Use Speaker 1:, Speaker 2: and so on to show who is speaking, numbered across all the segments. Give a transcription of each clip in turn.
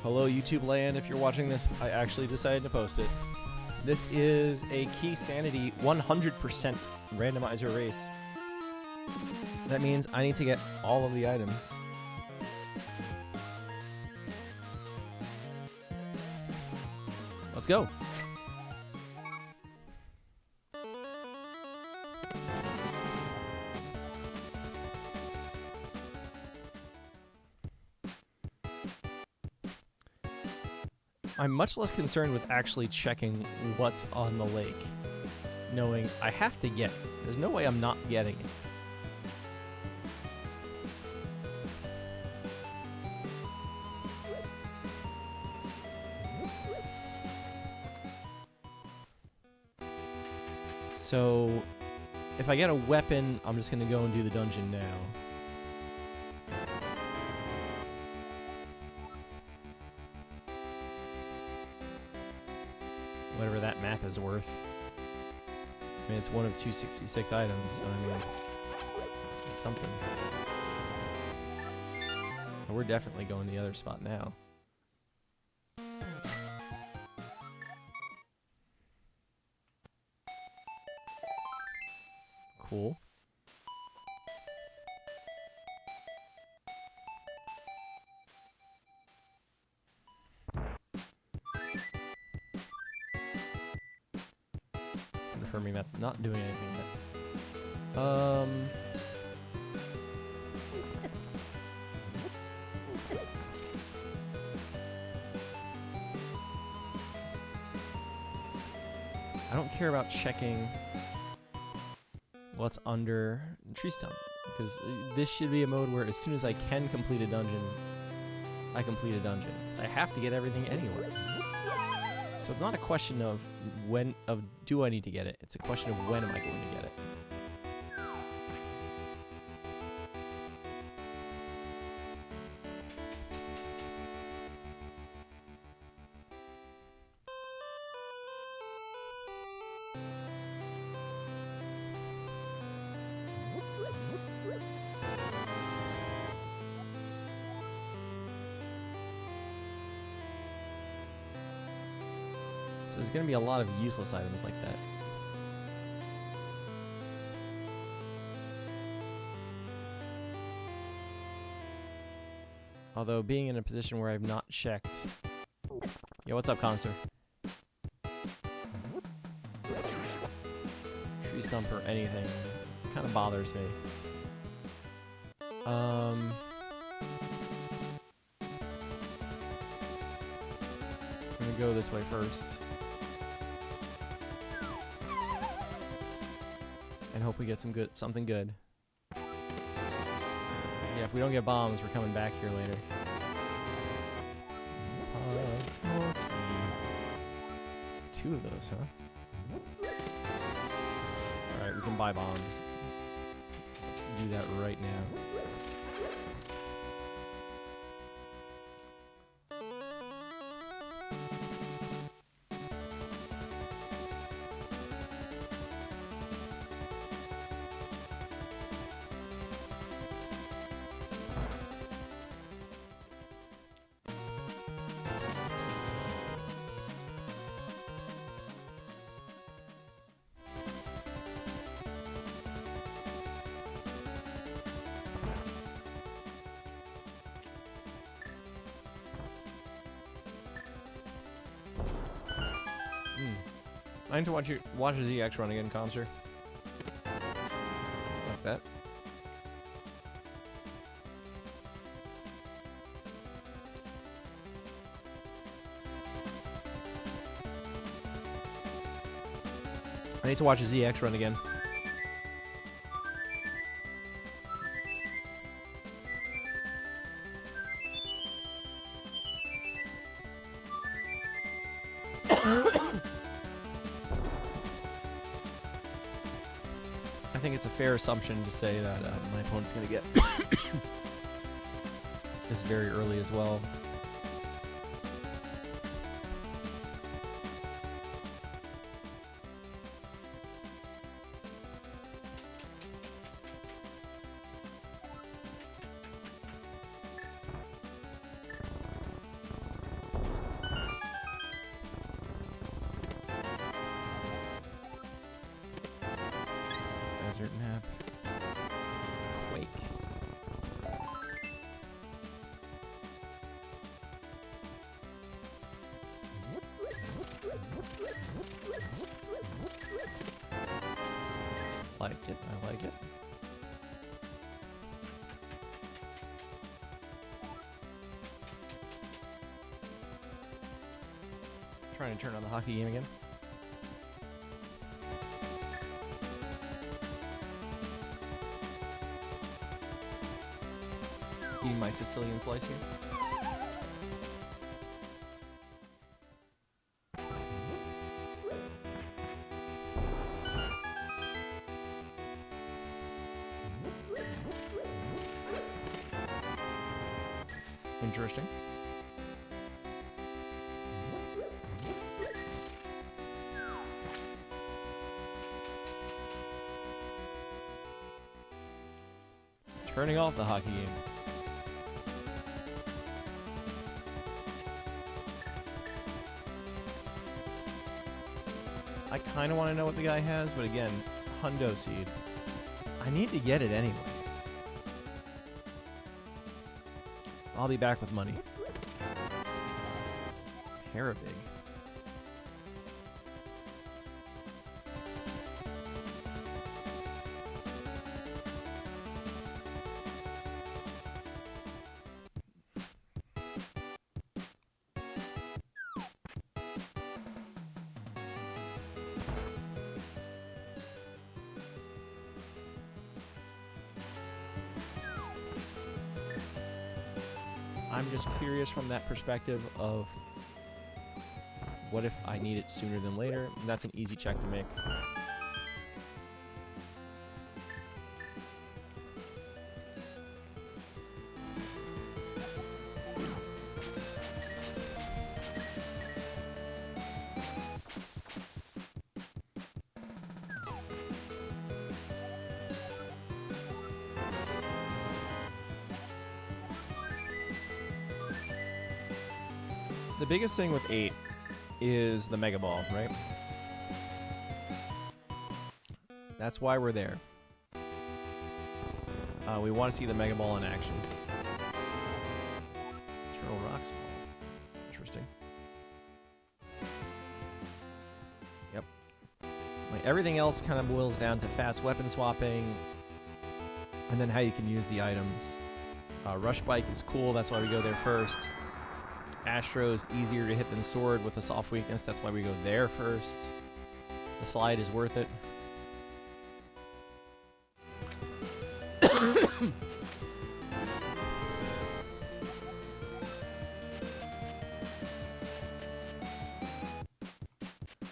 Speaker 1: Hello, YouTube land. If you're watching this, I actually decided to post it. This is a Keysanity 100% randomizer race. That means I need to get all of the items. Let's go. I'm much less concerned with actually checking what's on the lake, knowing I have to get it. There's no way I'm not getting it. So, if I get a weapon, I'm just going to go and do the dungeon now. Whatever that map is worth. I mean, it's one of 266 items, so I mean, it's something. And we're definitely going to the other spot now. Cool. Confirming that's not doing anything yet. I don't care about checking what's under the tree stump, because this should be a mode where as soon as I can complete a dungeon, I complete a dungeon. So I have to get everything anyway. So it's not a question of do I need to get it, it's a question of when am I going to get it. So there's going to be a lot of useless items like that. Although, being in a position where I've not checked... Yo, what's up, Conster? Tree stump or anything kind of bothers me. I'm gonna go this way first. And hope we get something good. Yeah, if we don't get bombs, we're coming back here later. Smoky. There's 2 of those, huh? Alright, we can buy bombs. Let's do that right now. I need to watch a ZX run again, Concert. Like that. I need to watch a ZX run again. I think it's a fair assumption to say that my opponent's going to get this very early as well. Desert map. Quake. Like it, I like it. Trying to turn on the hockey game again. Eating my Sicilian slice here. Interesting. Turning off the hockey game. I kind of want to know what the guy has, but again, Hundo seed. I need to get it anyway. I'll be back with money. Parabig. I'm just curious from that perspective of what if I need it sooner than later? And that's an easy check to make. The biggest thing with 8 is the Mega Ball, right? That's why we're there. We want to see the Mega Ball in action. Eternal Rock Small. Interesting. Yep. Like everything else kind of boils down to fast weapon swapping and then how you can use the items. Rush Bike is cool, that's why we go there first. Astro's easier to hit than Sword with a soft weakness. That's why we go there first. The slide is worth it.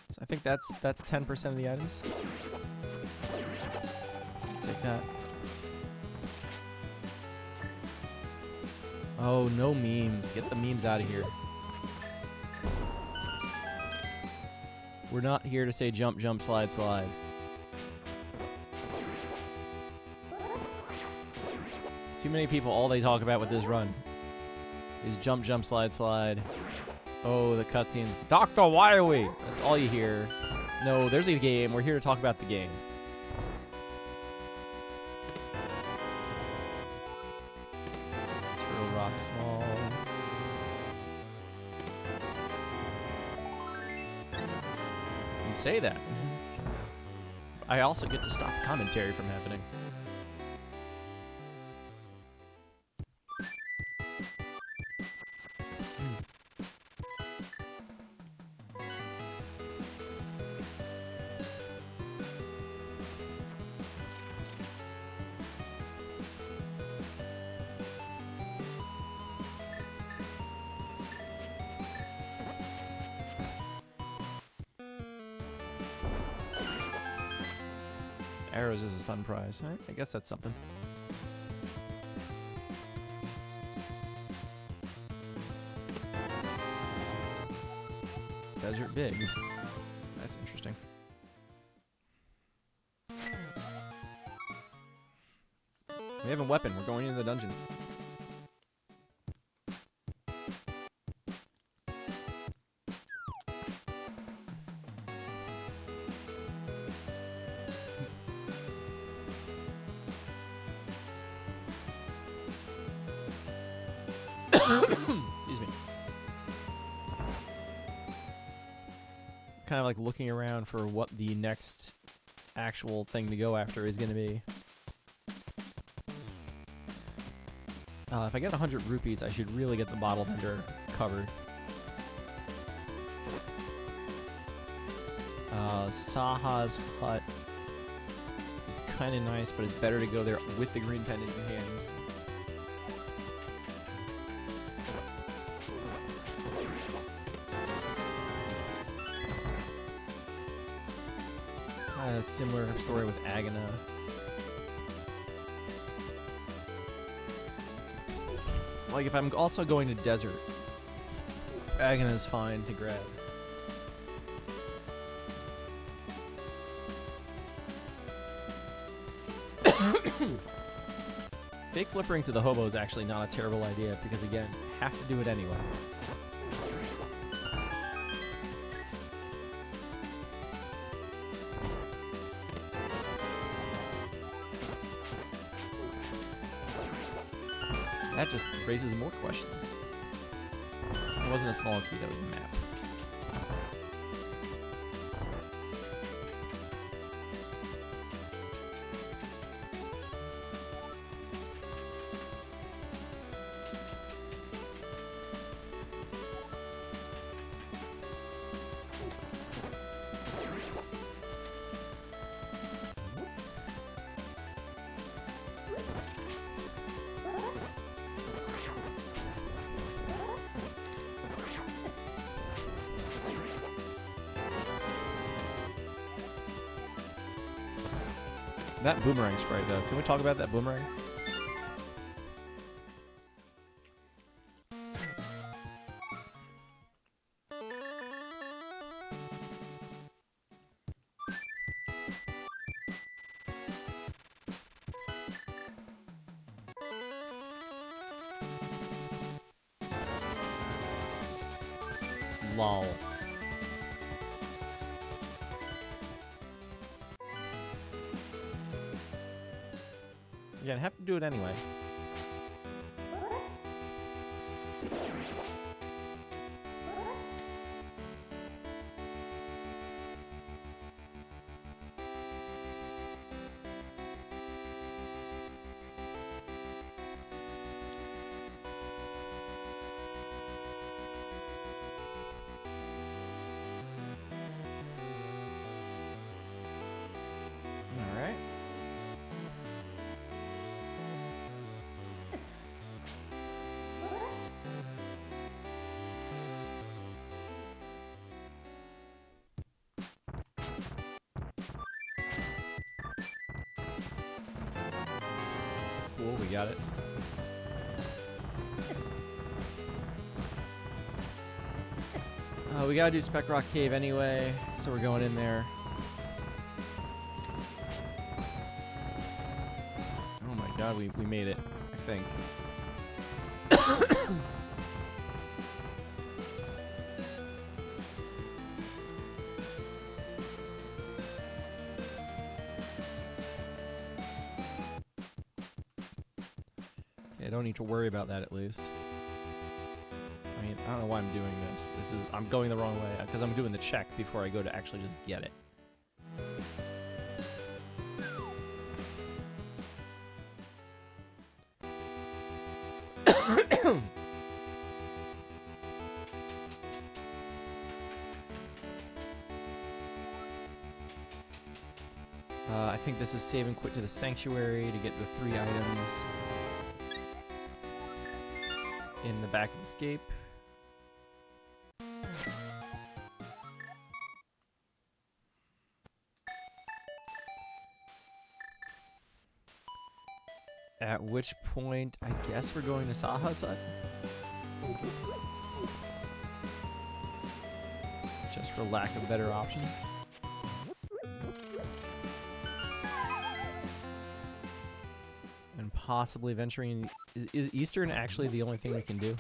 Speaker 1: So I think that's 10% of the items. Take that. Oh, no memes. Get the memes out of here. We're not here to say jump, jump, slide, slide. Too many people, all they talk about with this run is jump, jump, slide, slide. Oh, the cutscenes. Dr. Wily! That's all you hear. No, there's a game. We're here to talk about the game. Small. You say that. I also get to stop commentary from happening. Arrows is a stun prize. I guess that's something. Desert Big. That's interesting. We have a weapon. We're going into the dungeon. Excuse me. Kind of like looking around for what the next actual thing to go after is going to be. If I get 100 rupees, I should really get the bottle vendor covered. Saha's hut is kind of nice, but it's better to go there with the green pendant in hand. Kind of similar story with Agana. Like, if I'm also going to desert, Agana is fine to grab. Fake flippering to the hobo is actually not a terrible idea because, again, have to do it anyway. That just raises more questions. It wasn't a small key, that was a map. That boomerang sprite, though. Can we talk about that boomerang? Lol. Yeah, I have to do it anyway. All right. Cool, we got it. We gotta do Spec Rock Cave anyway, so we're going in there. Oh my god, we made it, I think. Okay, I don't need to worry about that at least. I mean, I don't know why I'm doing this. I'm going the wrong way because I'm doing the check before I go to actually just get it. I think this is save and quit to the sanctuary to get the 3 items in the back of escape. At which point, I guess we're going to Saha's hut. Just for lack of better options. And possibly venturing... Is Eastern actually the only thing we can do?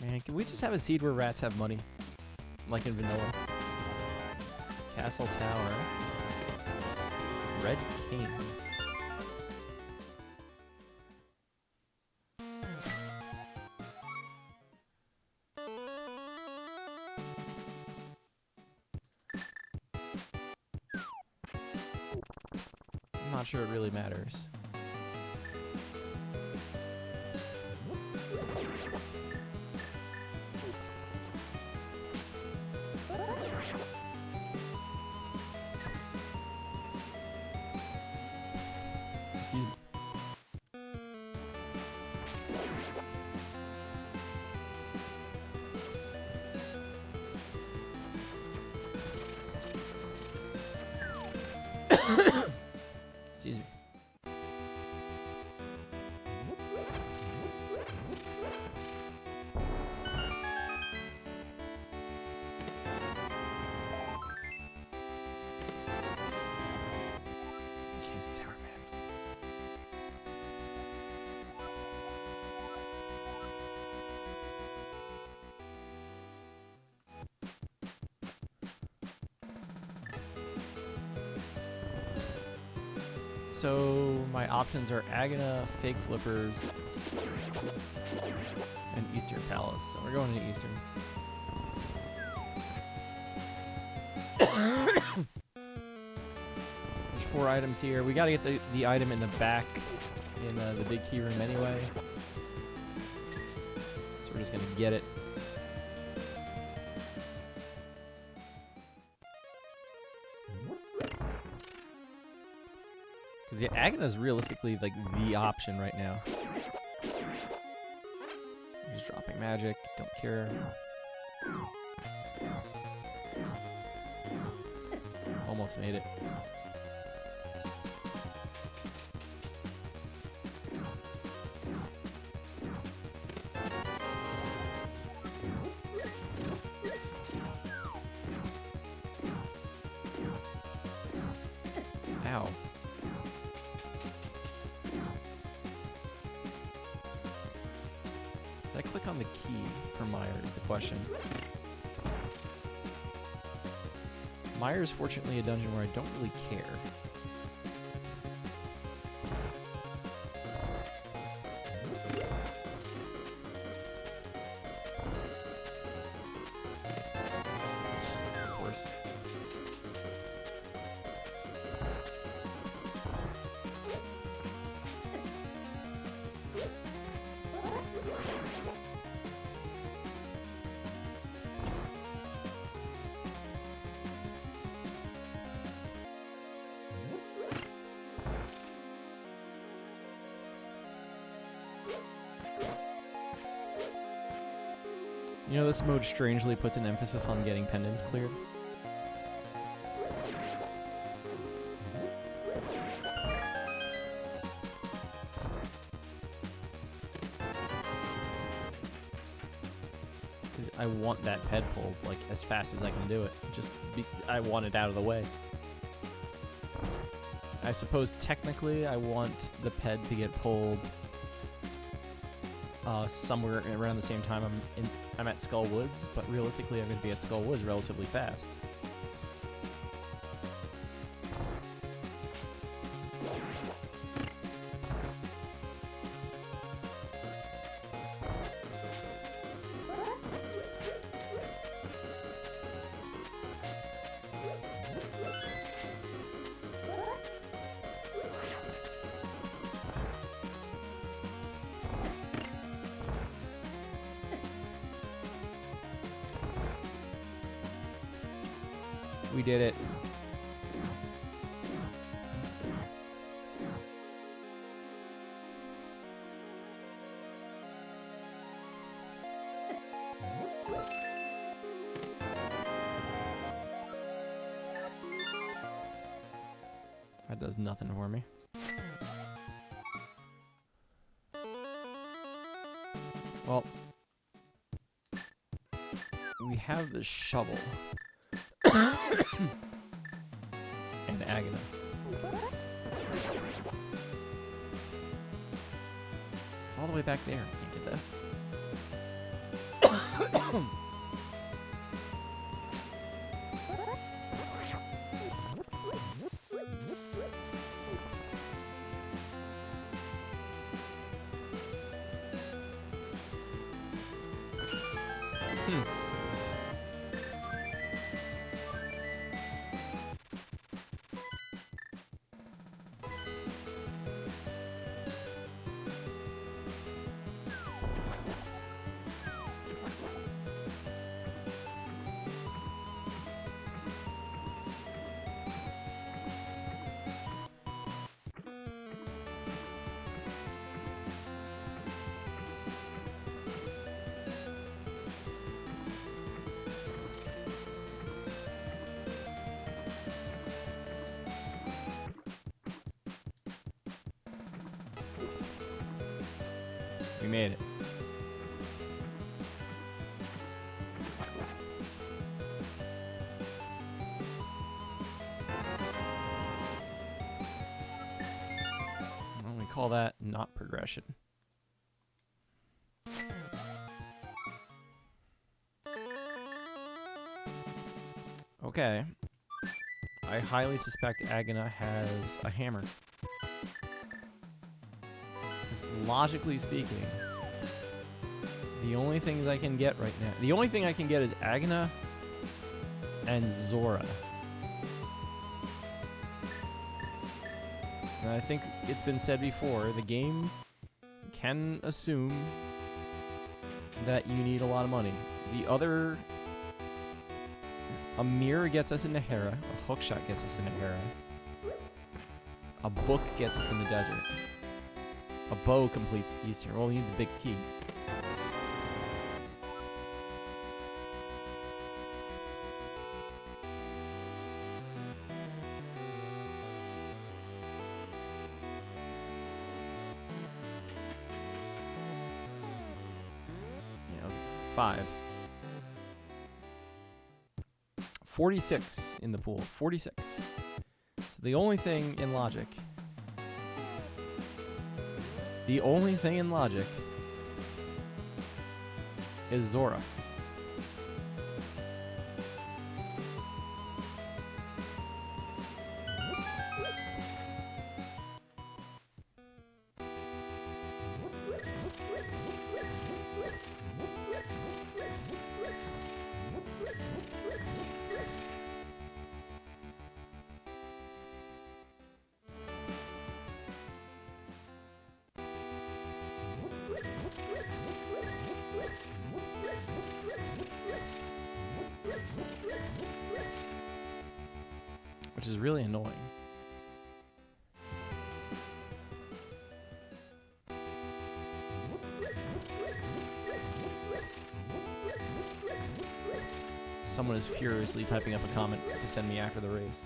Speaker 1: Man, can we just have a seed where rats have money? Like in vanilla. Castle Tower. Red King. not sure it really matters. Excuse me. Excuse me. Can't sour man. So my options are Agana, Fake Flippers, and Eastern Palace. So we're going to Eastern. There's 4 items here. We gotta get the item in the back in the big key room anyway. So we're just gonna get it. Because yeah, Agana's realistically like the option right now. Just dropping magic, don't care. Almost made it. Ow. Did I click on the key for Meyer is the question. Meyer is fortunately a dungeon where I don't really care. Of course. You know, this mode strangely puts an emphasis on getting pendants cleared. Because I want that ped pulled, like, as fast as I can do it. I want it out of the way. I suppose technically I want the ped to get pulled somewhere around the same time I'm at Skull Woods, but realistically I'm going to be at Skull Woods relatively fast. We did it. That does nothing for me. Well, we have the shovel. And Agana. It's all the way back there. I can't get that. We made it. Well, we call that not progression. Okay. I highly suspect Agana has a hammer. Because logically speaking, the only things I can get right now... The only thing I can get is Agana and Zora. And I think it's been said before, the game can assume that you need a lot of money. The other... A mirror gets us into Hera. A hookshot gets us into Hera. A book gets us in the desert. A bow completes Eastern. Well, we need the big key. Yeah, 5. 46 in the pool. 46. So the only thing in logic... The only thing in logic is Zora. Which is really annoying. Someone is furiously typing up a comment to send me after the race.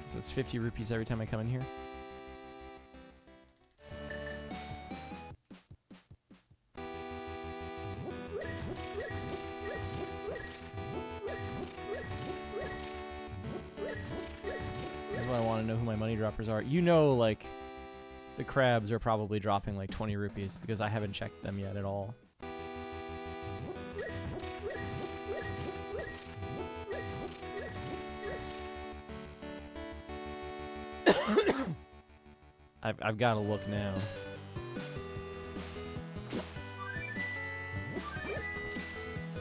Speaker 1: So it's 50 rupees every time I come in here. This is why I want to know who my money droppers are. You know, like, the crabs are probably dropping like 20 rupees because I haven't checked them yet at all. I've got to look now.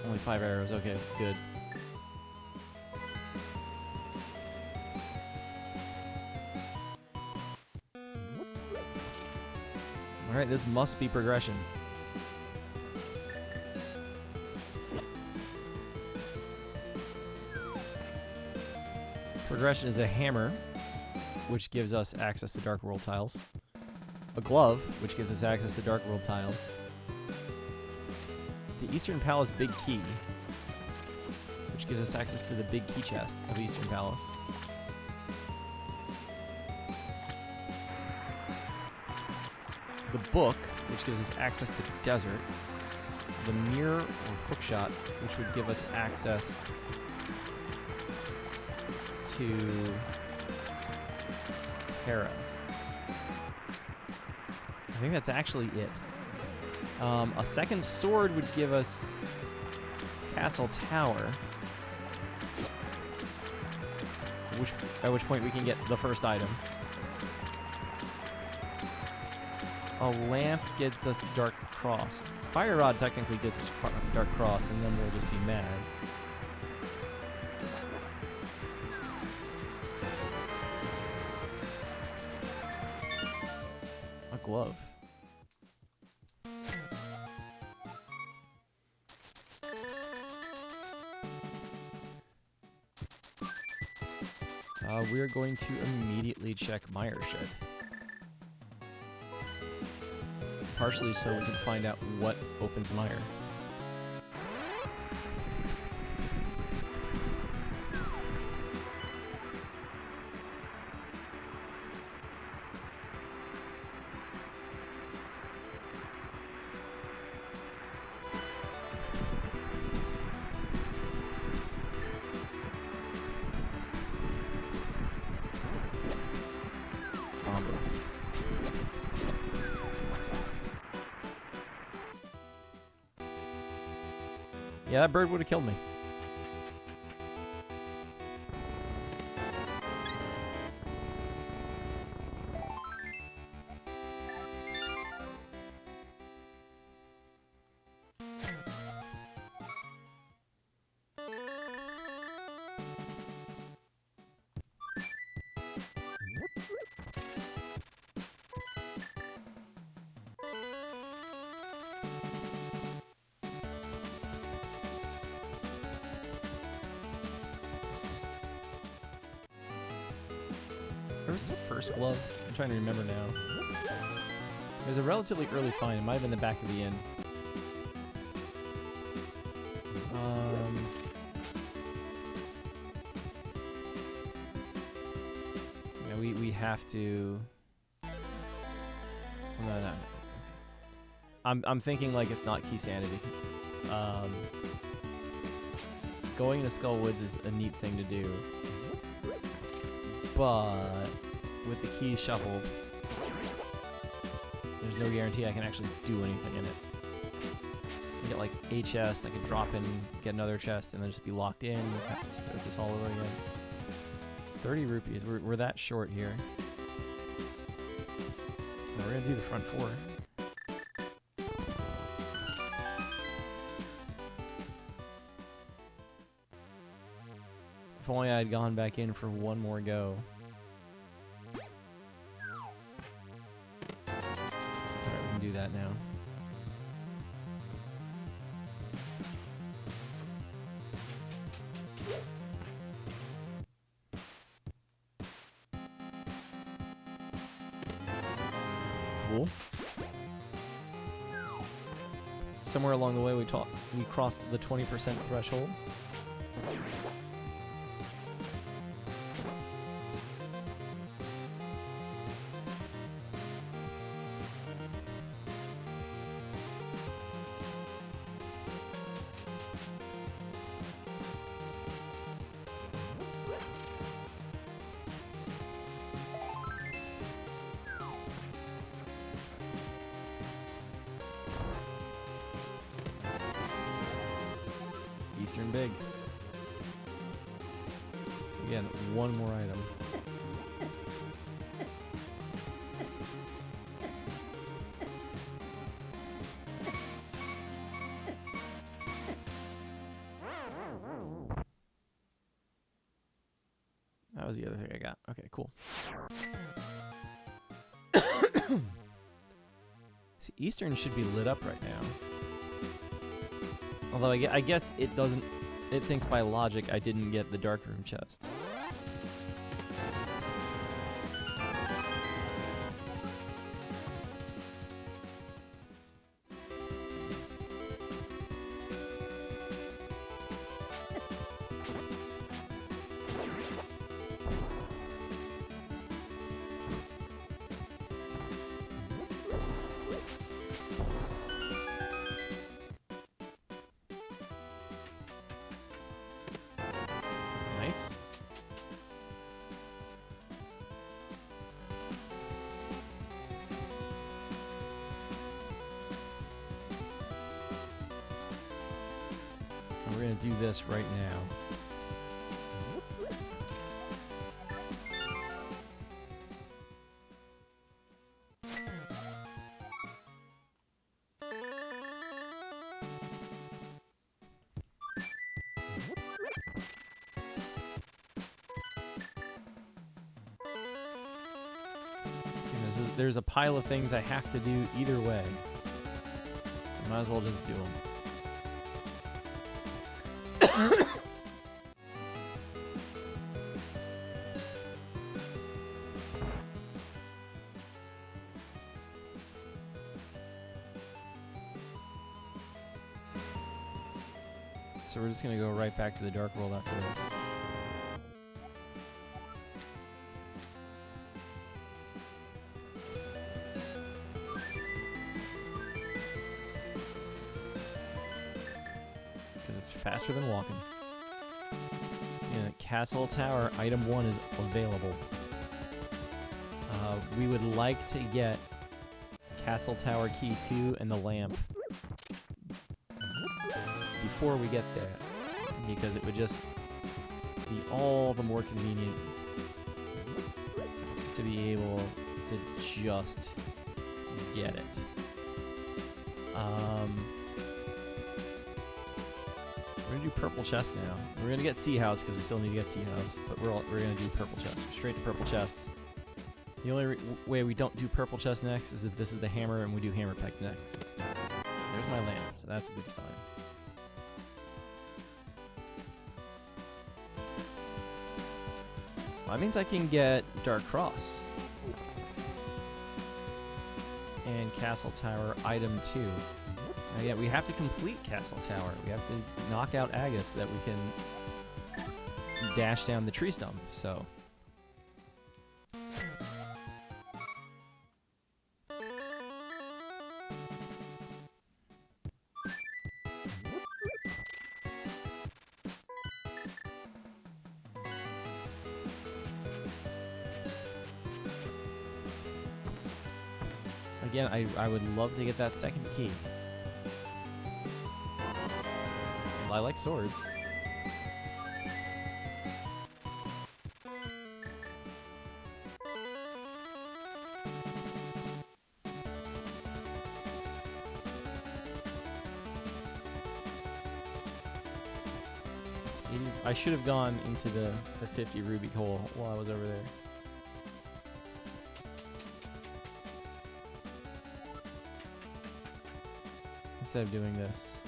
Speaker 1: Only 5 arrows. Okay, good. Alright, this must be progression. Progression is a hammer, which gives us access to Dark World tiles. A glove, which gives us access to Dark World tiles. The Eastern Palace Big Key, which gives us access to the big key chest of Eastern Palace. The book, which gives us access to the desert. The mirror or hookshot, which would give us access to Hera. I think that's actually it. A second sword would give us Castle Tower, at which point we can get the first item. A lamp gets us Dark Cross. Fire Rod technically gets us Dark Cross, and then we'll just be mad. A glove. We're going to immediately check Mire Shed. Partially so we can find out what opens Mire. Yeah, that bird would have killed me. Where was the first glove? I'm trying to remember now. It was a relatively early find. It might have been the back of the inn. Yeah, we have to. No. I'm thinking like it's not Keysanity. Going into Skull Woods is a neat thing to do. But with the keys shuffled, there's no guarantee I can actually do anything in it. I get like a chest, I can drop in, get another chest, and then just be locked in. Have to start this all over again. 30 rupees. We're that short here. Now we're gonna do the front four. If only I had gone back in for one more go. Alright, we can do that now. Cool. Somewhere along the way we crossed the 20% threshold. Eastern Big. So again, one more item. That was the other thing I got. Okay, cool. See, Eastern should be lit up right now. Although I guess it doesn't. It thinks by logic I didn't get the dark room chest. Nice. And we're going to do this right now. There's a pile of things I have to do either way. So might as well just do them. So we're just gonna go right back to the Dark World after this. Because it's faster than walking. So, yeah, Castle Tower item 1 is available. We would like to get Castle Tower key 2 and the lamp before we get there, because it would just be all the more convenient to be able to just get it. We're gonna do purple chest now. We're gonna get Sea House because we still need to get Sea House, but we're gonna do purple chest. Straight to purple chest. The only way we don't do purple chest next is if this is the hammer and we do hammer peck next. There's my lamp, so that's a good sign. That means I can get Dark Cross and Castle Tower item 2. Now, yeah, we have to complete Castle Tower. We have to knock out Agus so that we can dash down the tree stump. So. Again, I would love to get that second key. I like swords. I should have gone into the 50 ruby hole while I was over there. Instead of doing this.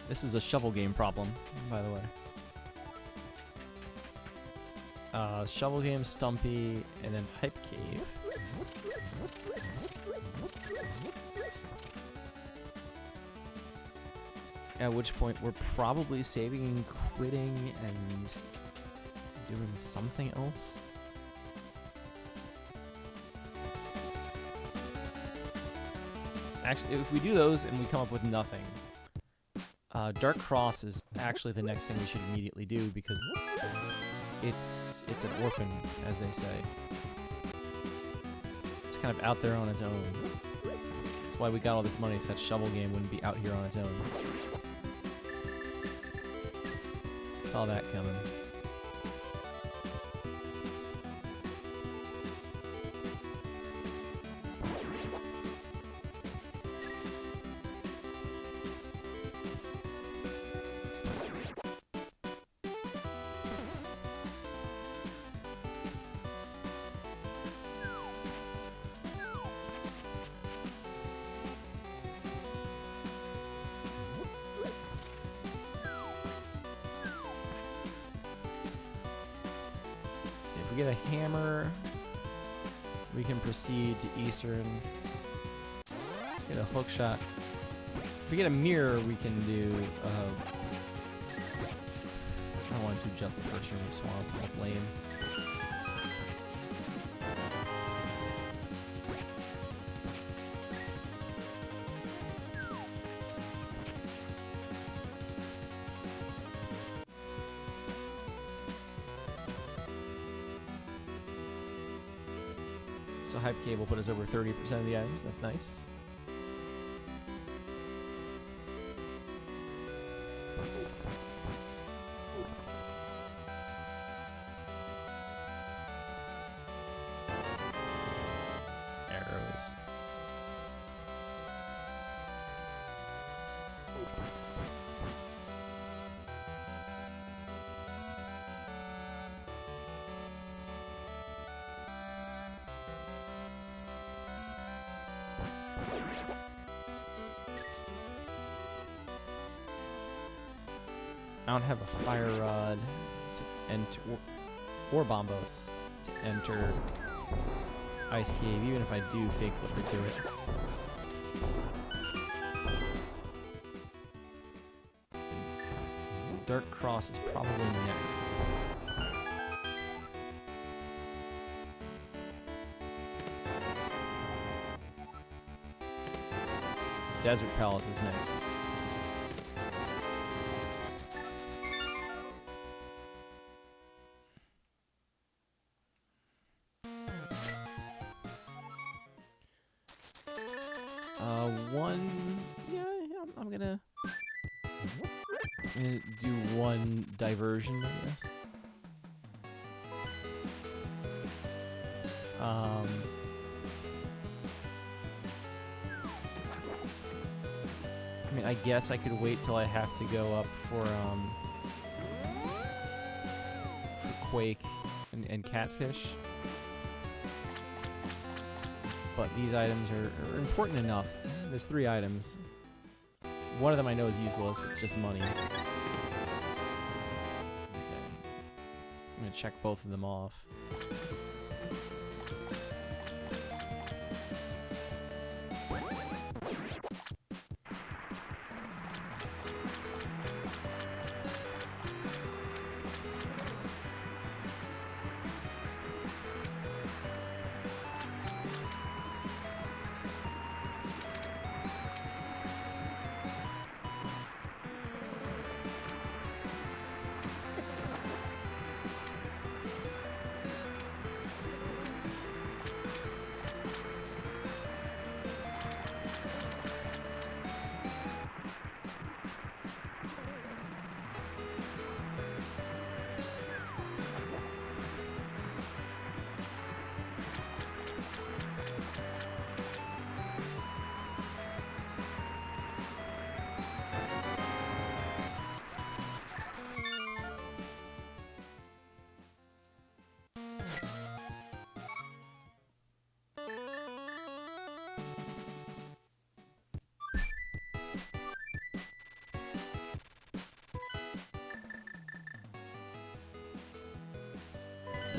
Speaker 1: This is a shovel game problem, by the way. Shovel game, Stumpy, and then Hype Cave. At which point we're probably saving and quitting and doing something else. Actually, if we do those and we come up with nothing, Dark Cross is actually the next thing we should immediately do because it's an orphan, as they say. It's kind of out there on its own. That's why we got all this money, so that shovel game wouldn't be out here on its own. Saw that coming. If we get a hammer, we can proceed to Eastern. Get a hook shot. If we get a mirror, we can do. I don't want to do just the first room of Swamp. That's lame. So Hype Cave will put us over 30% of the items. That's nice. Arrows. I don't have a fire rod to enter, or bombos to enter Ice Cave, even if I do fake flipper to it. Dark Cross is probably next. Desert Palace is next. I'm gonna do one diversion, I guess. I mean, I guess I could wait till I have to go up for Quake and Catfish. But these items are important enough. There's 3 items. One of them I know is useless, it's just money. Okay. I'm gonna check both of them off.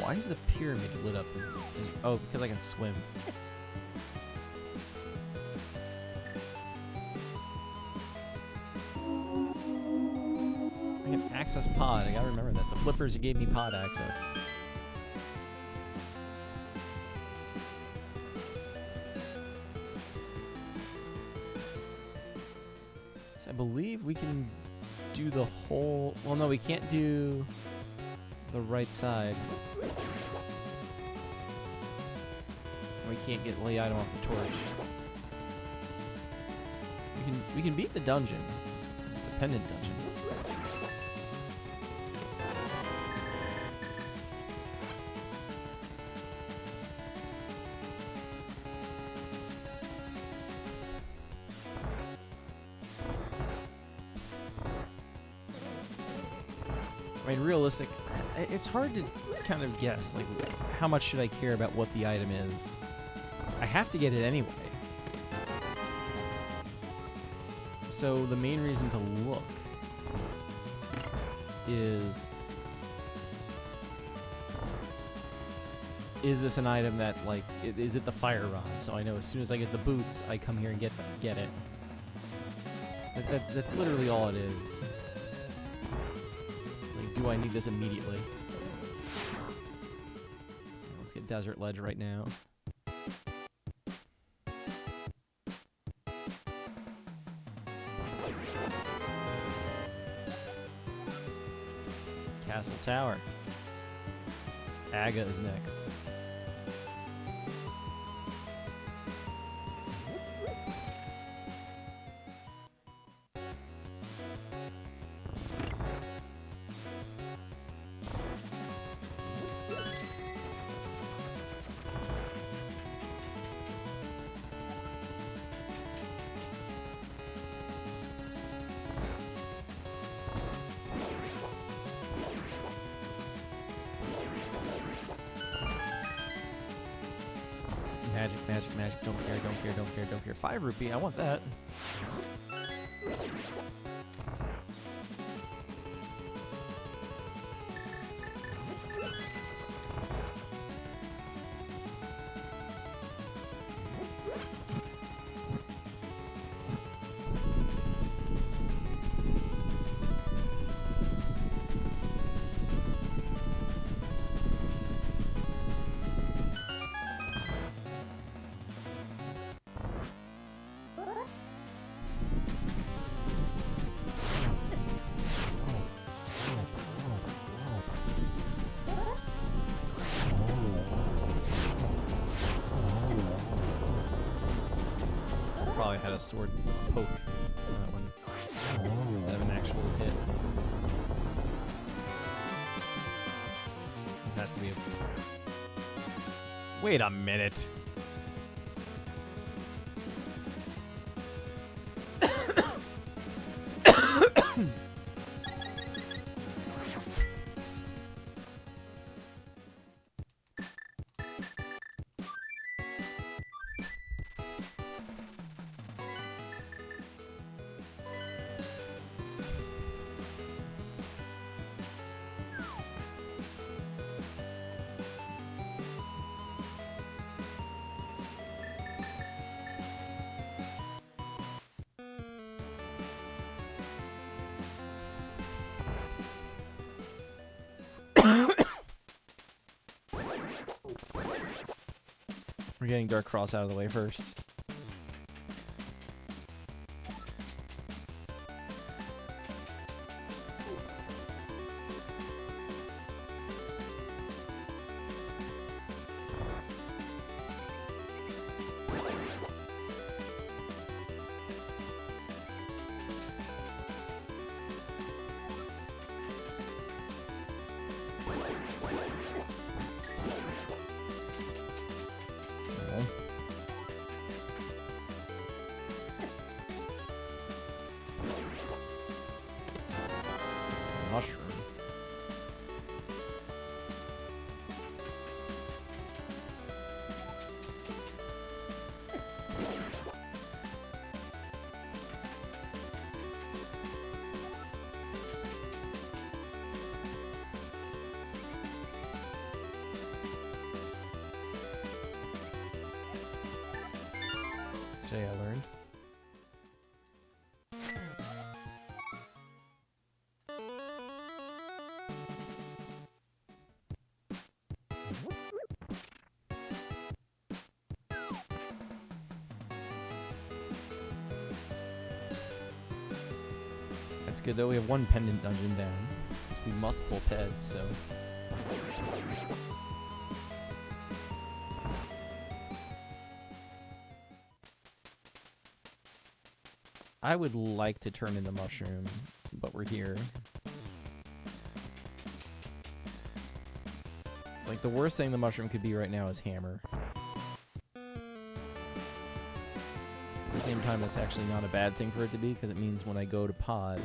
Speaker 1: Why is the pyramid lit up? Oh, because I can swim. I can access pod. I gotta remember that. The flippers gave me pod access. So I believe we can do the whole... Well, no, we can't do the right side. We can't get lay item off the torch. We can beat the dungeon. It's a pendant dungeon. I mean, realistic. It's hard to kind of guess, like, how much should I care about what the item is? I have to get it anyway. So the main reason to look is this an item that, like, is it the fire rod? So I know as soon as I get the boots, I come here and get it. That's literally all it is. Like, do I need this immediately? Let's get Desert Ledge right now. Castle Tower. Aga is next. magic, magic. Don't care, don't care, don't care, don't care. 5 rupee, I want that. Probably had a sword poke on that one instead of an actual hit. It has to be a... Wait a minute. We're getting Dark Cross out of the way first. Mushroom. Today I learned. That's good though, we have one pendant dungeon down. We must pull Ped, so... I would like to turn in the mushroom, but we're here. It's like the worst thing the mushroom could be right now is hammer. At the same time, that's actually not a bad thing for it to be, because it means when I go to pod,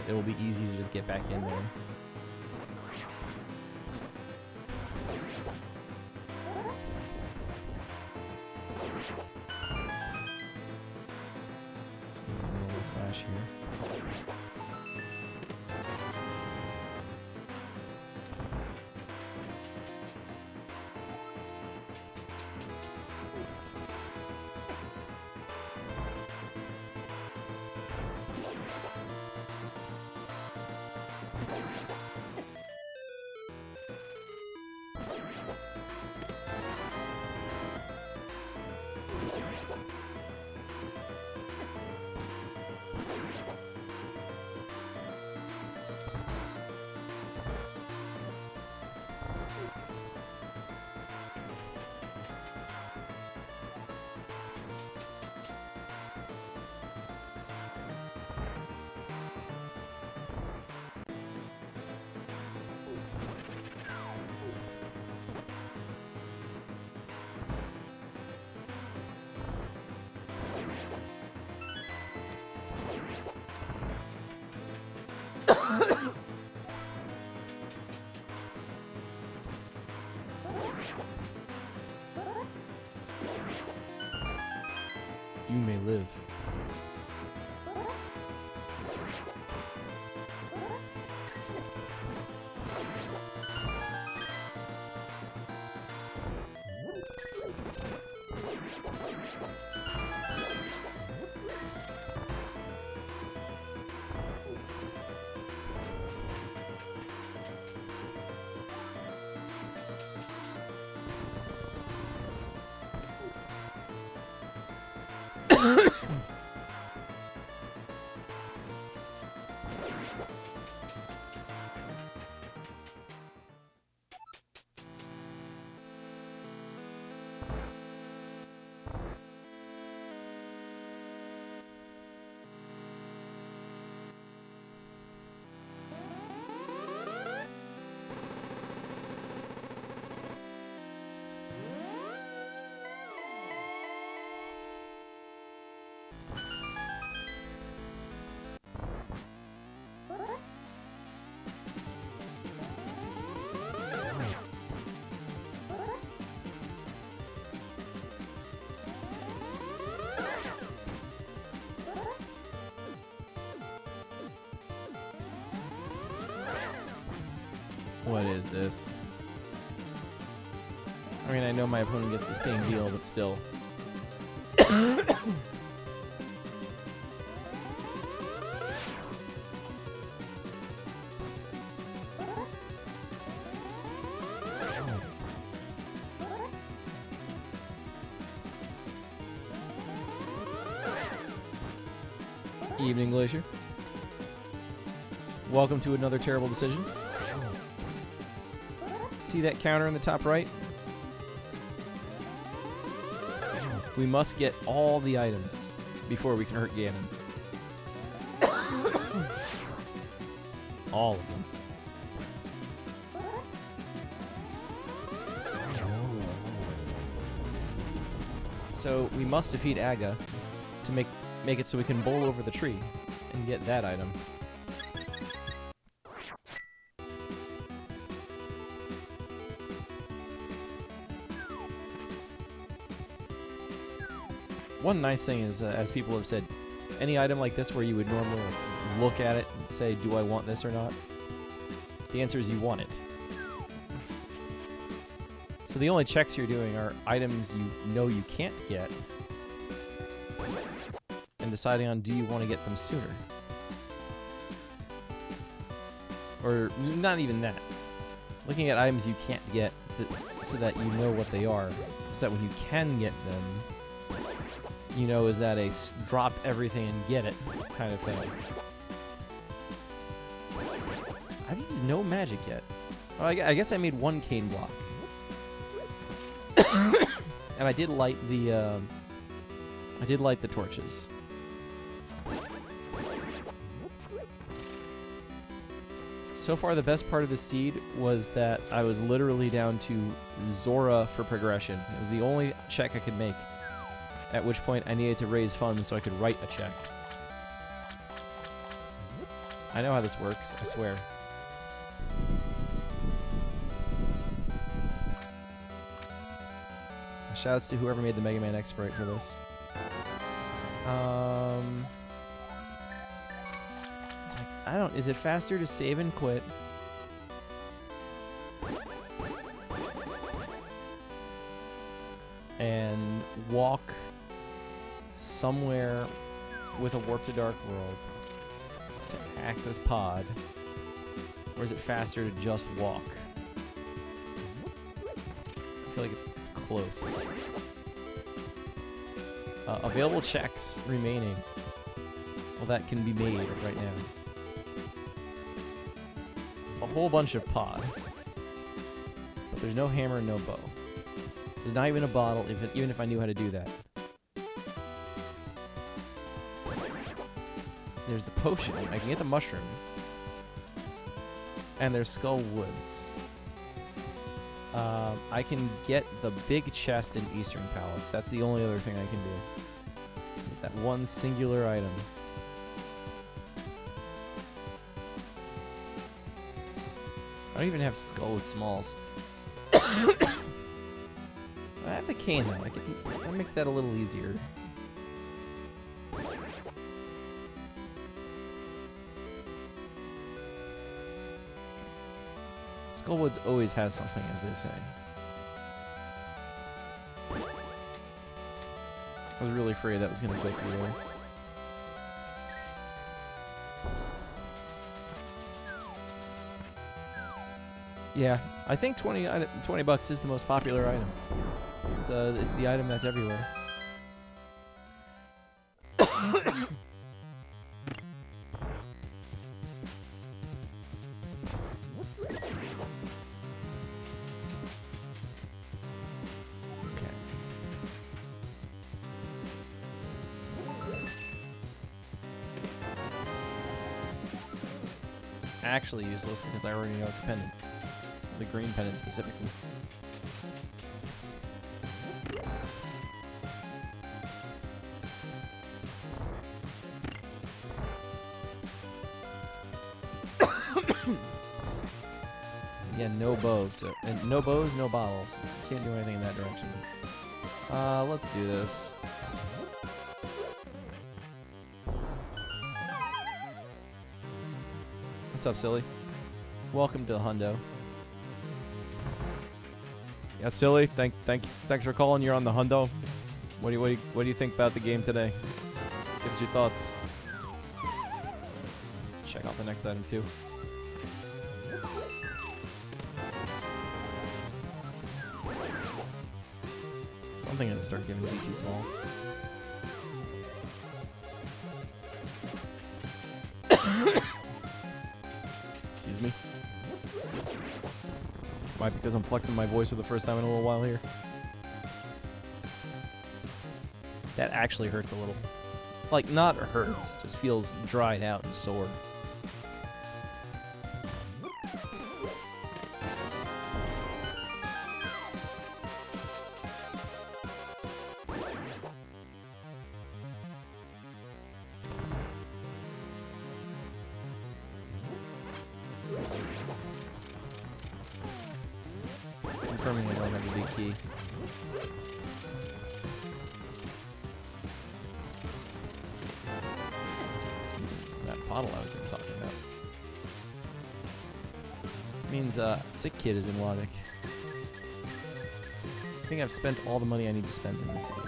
Speaker 1: it'll be easy to just get back in there. Just need a little slash here. What is this? I mean, I know my opponent gets the same deal, but still. Evening, Glacier. Welcome to another terrible decision. See that counter in the top right? We must get all the items before we can hurt Ganon. All of them. So we must defeat Aga to make it so we can bowl over the tree and get that item. One nice thing is, as people have said, any item like this where you would normally look at it and say, do I want this or not? The answer is you want it. So the only checks you're doing are items you know you can't get and deciding on do you want to get them sooner. Or not even that. Looking at items you can't get so that you know what they are, so that when you can get them, you know, is that a drop everything and get it kind of thing. I've used no magic yet. Oh, I guess I made one cane block. And I did light the torches. So far, the best part of the seed was that I was literally down to Zora for progression. It was the only check I could make. At which point, I needed to raise funds so I could write a check. I know how this works, I swear. Shouts to whoever made the Mega Man X sprite for this. It's like, is it faster to save and quit? And walk somewhere with a Warp to Dark World to access Pod? Or is it faster to just walk? I feel like it's close. Available checks remaining. Well, that can be made right now. A whole bunch of Pod. But there's no hammer, no bow. There's not even a bottle, even if I knew how to do that. There's the potion. I can get the mushroom. And there's Skull Woods. I can get the big chest in Eastern Palace. That's the only other thing I can do. Get that one singular item. I don't even have Skull with Smalls. I have the cane though. That makes that a little easier. Skullwoods always has something, as they say. I was really afraid that was going to go through there. Yeah, I think 20 bucks is the most popular item. It's the item that's everywhere. Actually useless because I already know it's a pendant. The green pendant specifically. Yeah, no bows. And no bows, no bottles. Can't do anything in that direction. Let's do this. What's up, silly? Welcome to Hundo. Yeah, silly. Thanks for calling. You're on the Hundo. What do you think about the game today? Give us your thoughts. Check out the next item too. Something gonna start giving VT smalls. Excuse me. Might be because I'm flexing my voice for the first time in a little while here. That actually hurts a little. Like, not hurts, just feels dried out and sore. Confirming I don't have a big key. That bottle I was talking about. Means sick kid is in Waddick. I think I've spent all the money I need to spend in this city.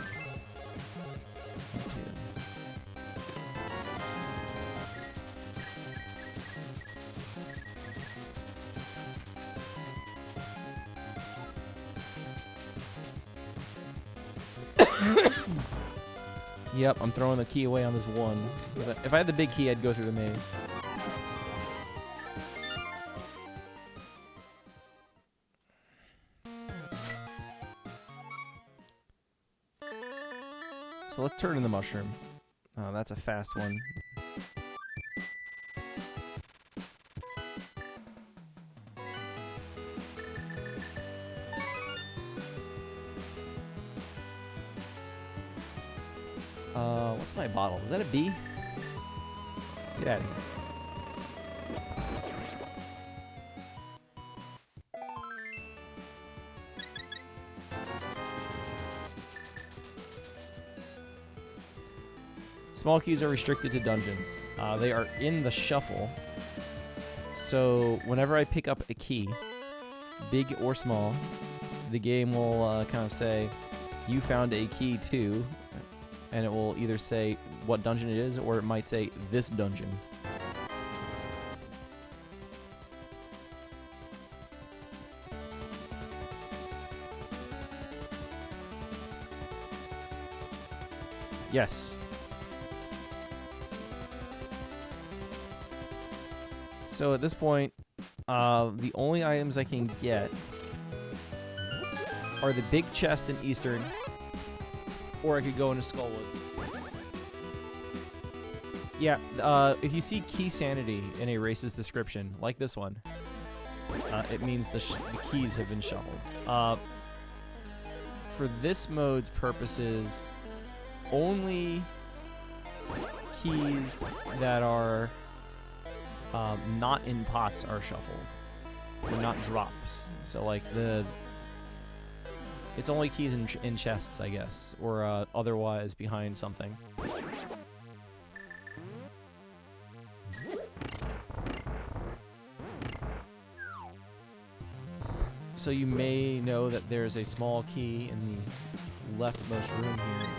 Speaker 1: Yep, I'm throwing the key away on this one. If I had the big key, I'd go through the maze. So let's turn in the mushroom. Oh, that's a fast one. What's my bottle? Is that a B? Get out of here. Small keys are restricted to dungeons. They are in the shuffle. So whenever I pick up a key, big or small, the game will kind of say, you found a key too. And it will either say what dungeon it is, or it might say this dungeon. Yes. So at this point, the only items I can get are the big chest in Eastern, or I could go into Skullwoods. Yeah, if you see Keysanity in a race's description, like this one, it means the keys have been shuffled. For this mode's purposes, only keys that are not in pots are shuffled. They're not drops. So like it's only keys in chests, I guess, or otherwise behind something. So you may know that there's a small key in the leftmost room here.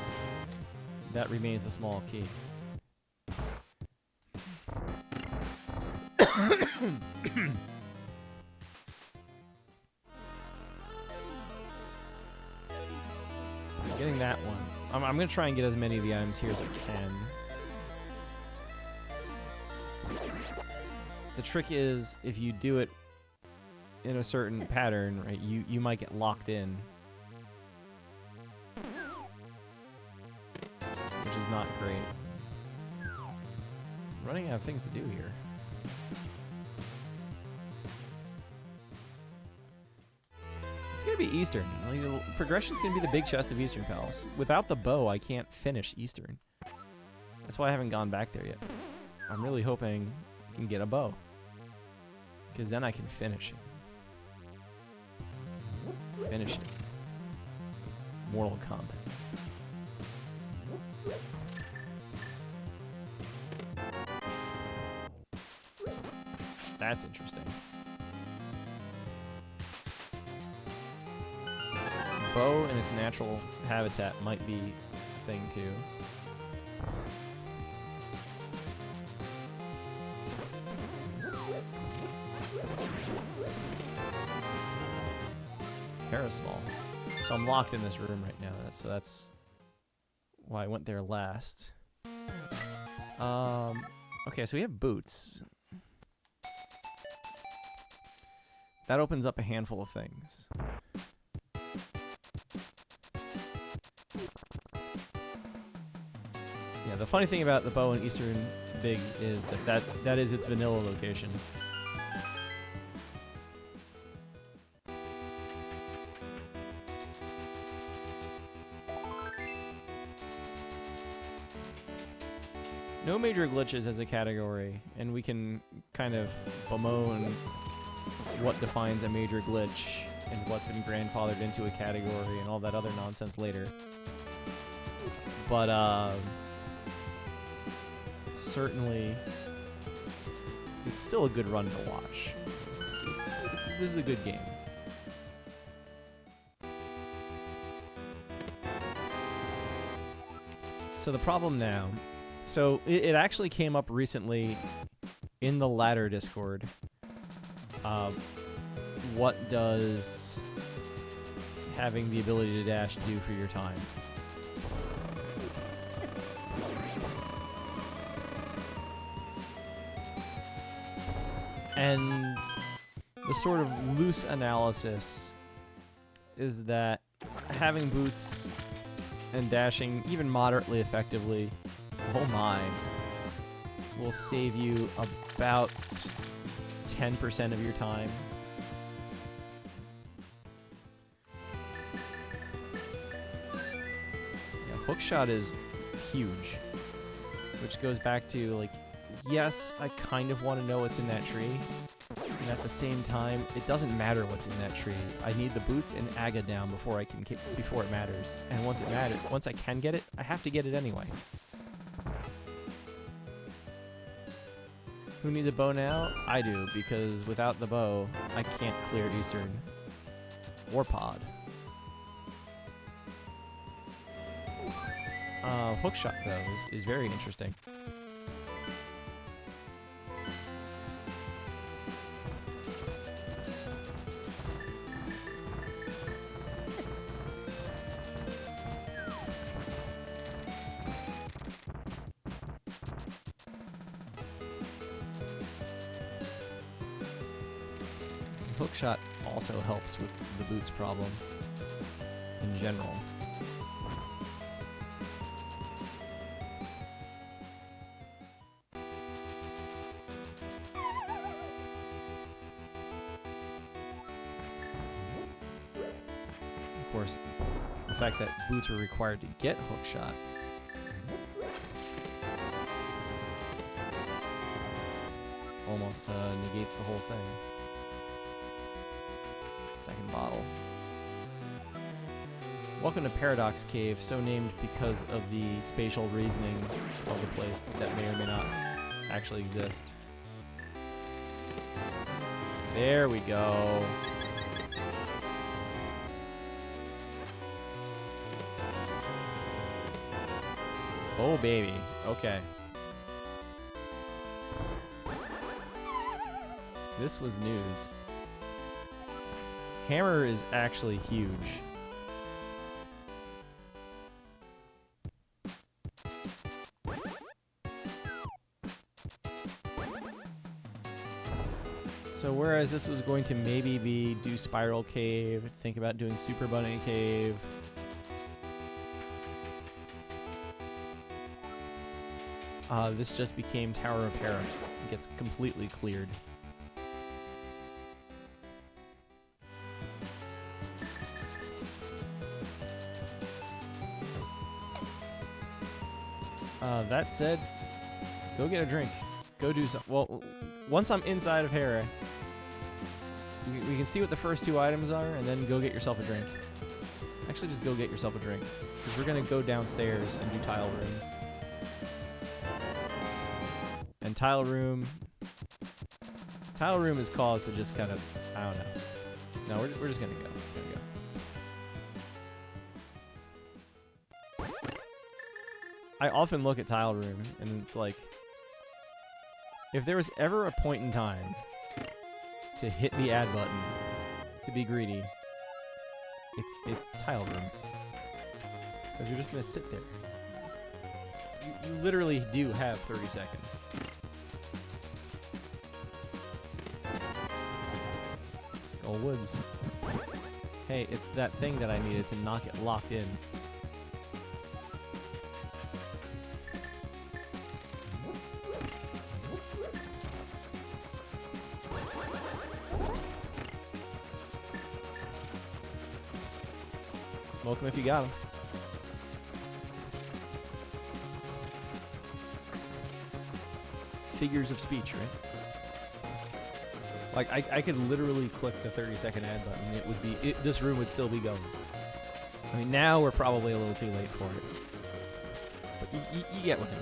Speaker 1: that remains a small key. So getting that one. I'm going to try and get as many of the items here as I can. The trick is, if you do it in a certain pattern, right, you might get locked in. Which is not great. I'm running out of things to do here. It's gonna be Eastern. Like, progression's gonna be the big chest of Eastern Palace. Without the bow, I can't finish Eastern. That's why I haven't gone back there yet. I'm really hoping I can get a bow, because then I can finish it. Finish it. Mortal Kombat. That's interesting. Bow in its natural habitat might be a thing too. Parasmall. So I'm locked in this room right now, so that's why I went there last. Okay, so we have boots. That opens up a handful of things. Yeah, the funny thing about the bow in Eastern Big is that is its vanilla location. No major glitches as a category, and we can kind of bemoan what defines a major glitch and what's been grandfathered into a category and all that other nonsense later. But certainly it's still a good run to watch. This is a good game. So the problem now, so it actually came up recently in the ladder Discord. What does having the ability to dash do for your time? And the sort of loose analysis is that having boots and dashing even moderately effectively, oh my, will save you about 10% of your time. Yeah, hookshot is huge, which goes back to, like, yes, I kind of want to know what's in that tree, and at the same time, it doesn't matter what's in that tree. I need the boots and Aga down before it matters. And once I can get it, I have to get it anyway. Who needs a bow now? I do, because without the bow, I can't clear Eastern or Pod. Hookshot, though, is very interesting. Hookshot also helps with the boots problem in general. Of course, the fact that boots are required to get hookshot almost negates the whole thing. Second bottle. Welcome to Paradox Cave, so named because of the spatial reasoning of the place that may or may not actually exist. There we go. Oh, baby. Okay. This was news. Hammer is actually huge. So whereas this was going to maybe be do Spiral Cave, think about doing Super Bunny Cave. This just became Tower of Hera. It gets completely cleared. That said, go get a drink. Go do some. Well, once I'm inside of Hera, we can see what the first two items are, and then go get yourself a drink. Actually, just go get yourself a drink, because we're gonna go downstairs and do Tile Room. And Tile Room is caused to just kind of, I don't know. No, we're just gonna go. I often look at Tile Room, and it's like, if there was ever a point in time to hit the add button, to be greedy, it's Tile Room. Because you're just going to sit there. You literally do have 30 seconds. Skull Woods. Hey, it's that thing that I needed to knock it locked in. Smoke him if you got him. Figures of speech, right? Like, I could literally click the 30-second ad button. It would be, this room would still be going. I mean, now we're probably a little too late for it. But you get what I mean.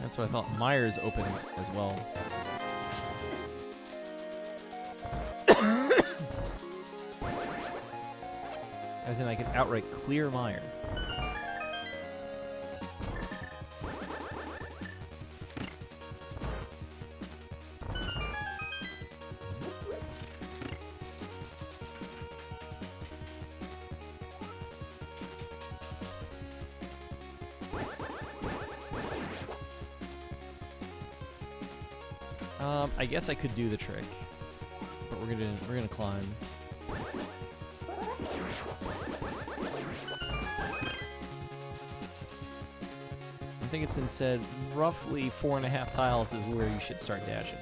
Speaker 1: That's what I thought. Myers opened as well. As in, I could outright clear Meyer. I guess I could do the trick, but we're gonna climb. I think it's been said roughly 4.5 tiles is where you should start dashing.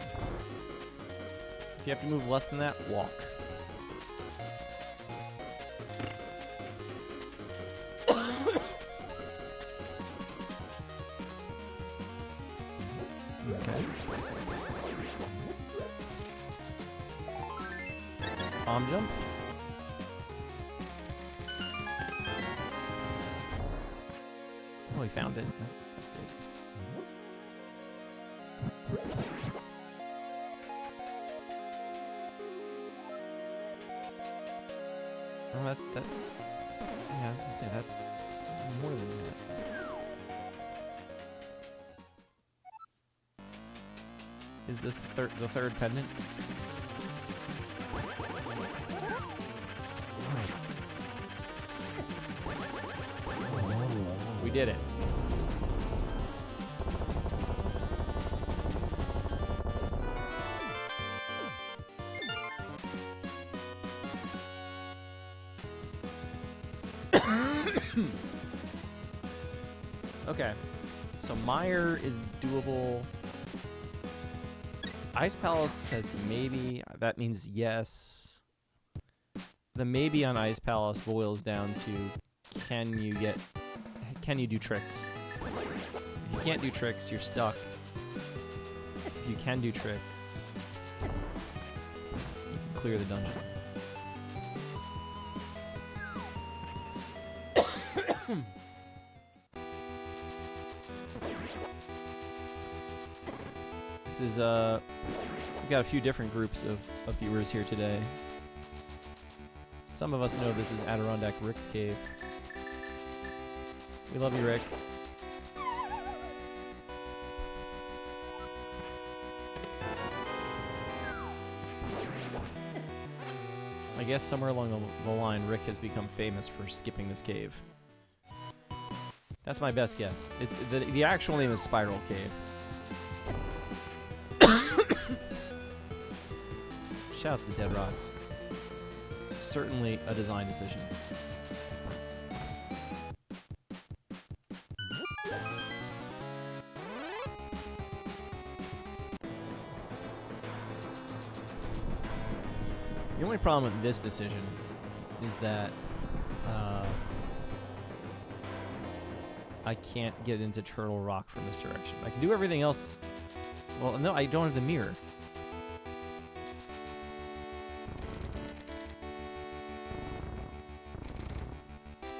Speaker 1: If you have to move less than that, walk. Bomb jump. Oh, he found it. That's good. Oh, that's... Yeah, I was gonna say, that's more than that. Is this the third pendant? We did it. Okay. So Meyer is doable. Ice Palace says maybe. That means yes. The maybe on Ice Palace boils down to can you do tricks? If you can't do tricks, you're stuck. If you can do tricks, you can clear the dungeon. This is, we've got a few different groups of viewers here today. Some of us know this is Adirondack Rick's cave. We love you, Rick. I guess somewhere along the line, Rick has become famous for skipping this cave. That's my best guess. It's the actual name is Spiral Cave. Shouts to Dead Rocks. Certainly a design decision. The only problem with this decision is that I can't get into Turtle Rock from this direction. I can do everything else. Well, no, I don't have the mirror.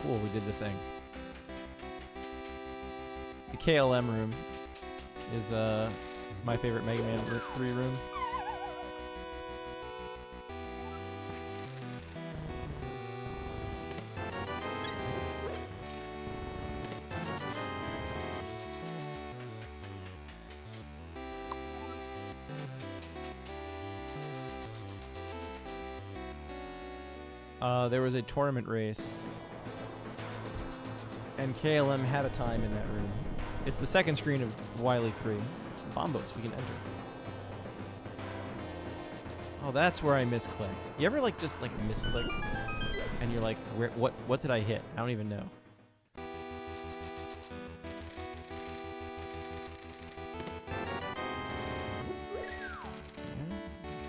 Speaker 1: Cool, we did the thing. The KLM room is my favorite Mega Man 3 room. There was a tournament race, and KLM had a time in that room. It's the second screen of Wily 3. Bombos, we can enter. Oh, that's where I misclicked. You ever just misclick, and you're like, what did I hit? I don't even know.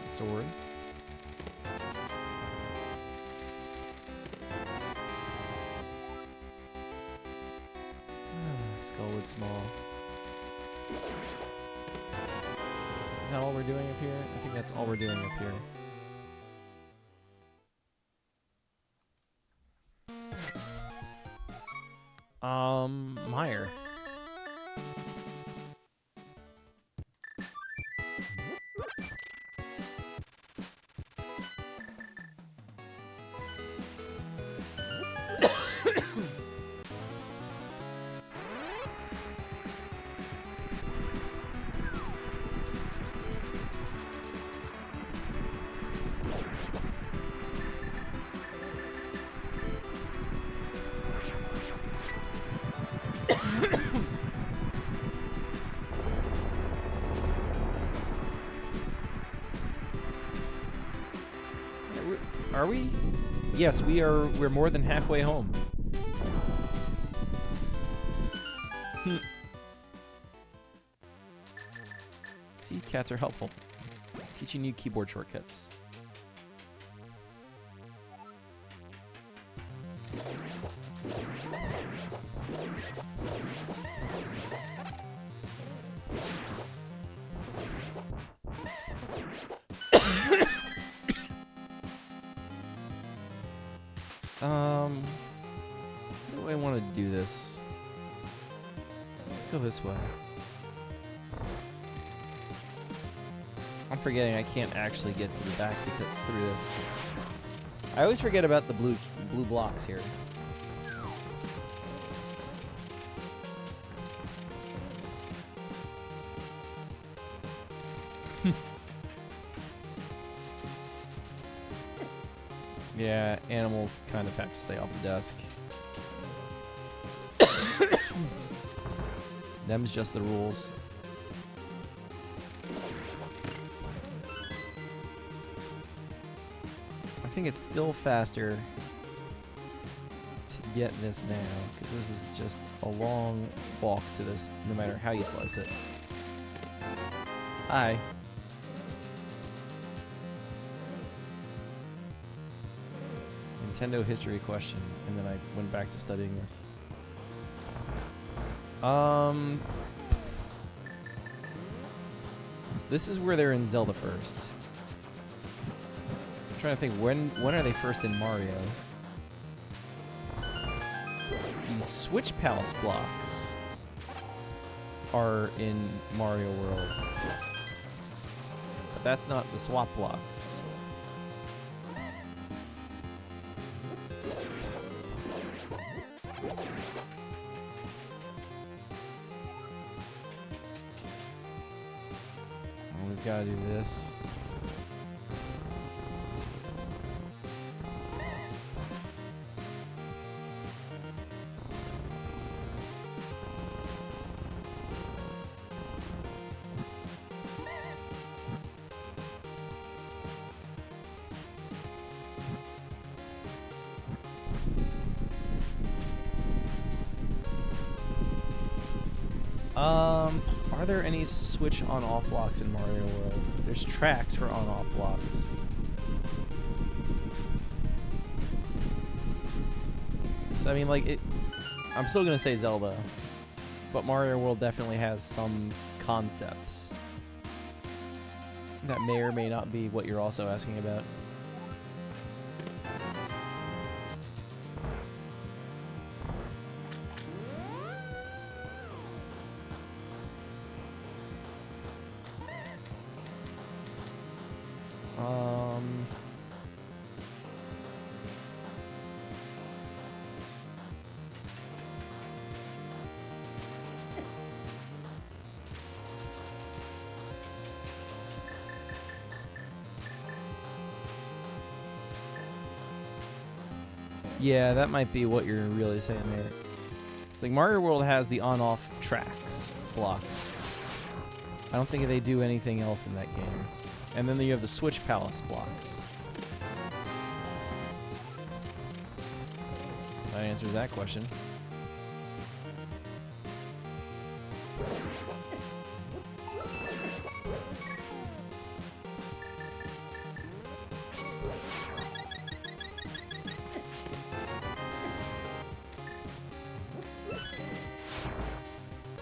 Speaker 1: Sword. Skullwood Small. Is that all we're doing up here? I think that's all we're doing up here. Meyer. Are we? Yes, we are. We're more than halfway home. See, cats are helpful. Teaching you keyboard shortcuts. How do I want to do this? Let's go this way. I'm forgetting I can't actually get to the back because through this. I always forget about the blue blocks here. Yeah, animals kind of have to stay off the desk. Them's just the rules. I think it's still faster to get this now, because this is just a long walk to this, no matter how you slice it. Hi. Nintendo history question, and then I went back to studying this. So this is where they're in Zelda first. I'm trying to think, when are they first in Mario? Switch Palace blocks are in Mario World. But that's not the swap blocks. We've got to do this. Are there any switch on-off blocks in Mario World? There's tracks for on-off blocks. So I mean, like, I'm still gonna say Zelda, but Mario World definitely has some concepts that may or may not be what you're also asking about. Yeah, that might be what you're really saying there. It's like Mario World has the on-off tracks, blocks. I don't think they do anything else in that game. And then you have the Switch Palace blocks. That answers that question.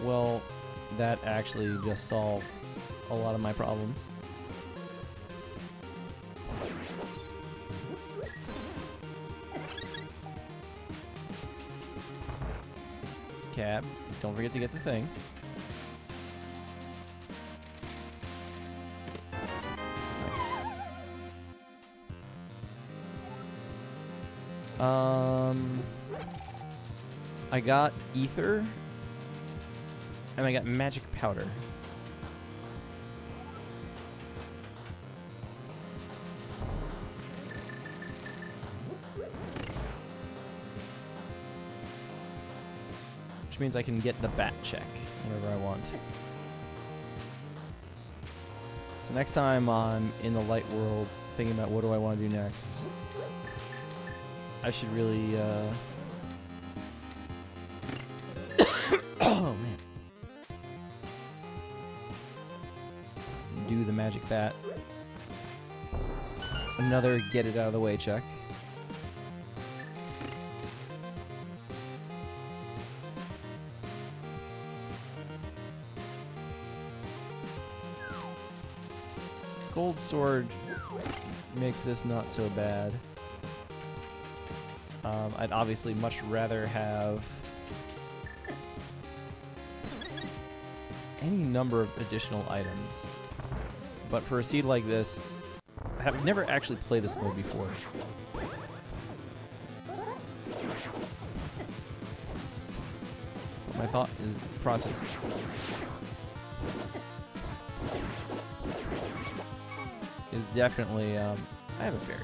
Speaker 1: Well, that actually just solved a lot of my problems. Cab, don't forget to get the thing. Nice. I got ether. And I got magic powder. Which means I can get the bat check whenever I want. So next time I'm in the light world thinking about what do I want to do next, I should really oh man. Do the magic bat. Another get it out of the way check. Gold sword makes this not so bad. I'd obviously much rather have any number of additional items. But for a seed like this, I've never actually played this mode before. My thought is process is definitely, I have a fairy.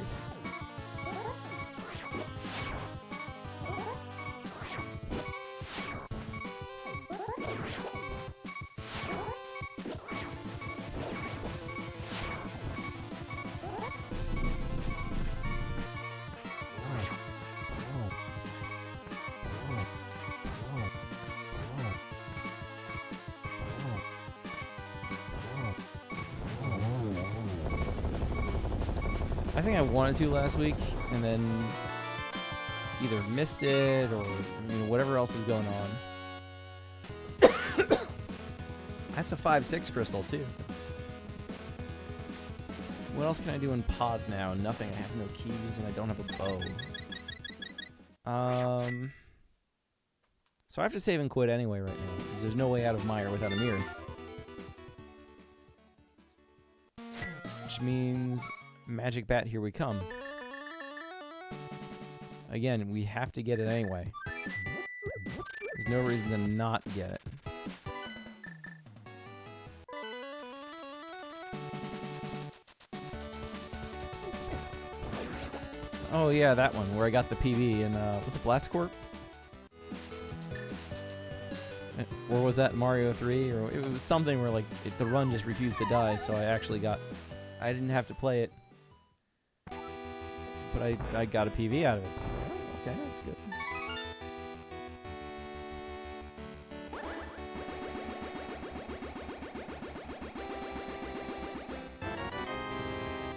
Speaker 1: I think I wanted to last week, and then either missed it or whatever else is going on. That's a 5/6 crystal too. What else can I do in pod now? Nothing. I have no keys and I don't have a bow. So I have to save and quit anyway right now, because there's no way out of Mire without a mirror. Which means, Magic Bat, here we come. Again, we have to get it anyway. There's no reason to not get it. Oh yeah, that one, where I got the PB in, was it Blast Corp? Or was that Mario 3? Or it was something where, like, the run just refused to die, so I actually got... I didn't have to play it. But I got a PV out of it, so... Okay, that's good.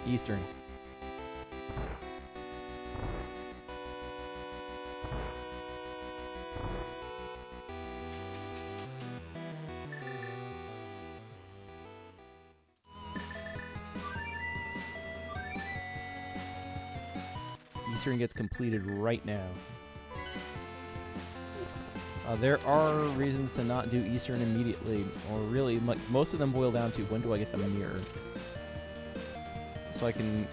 Speaker 1: Eastern. Eastern gets completed right now. There are reasons to not do Eastern immediately, or really, most of them boil down to when do I get the mirror? So I can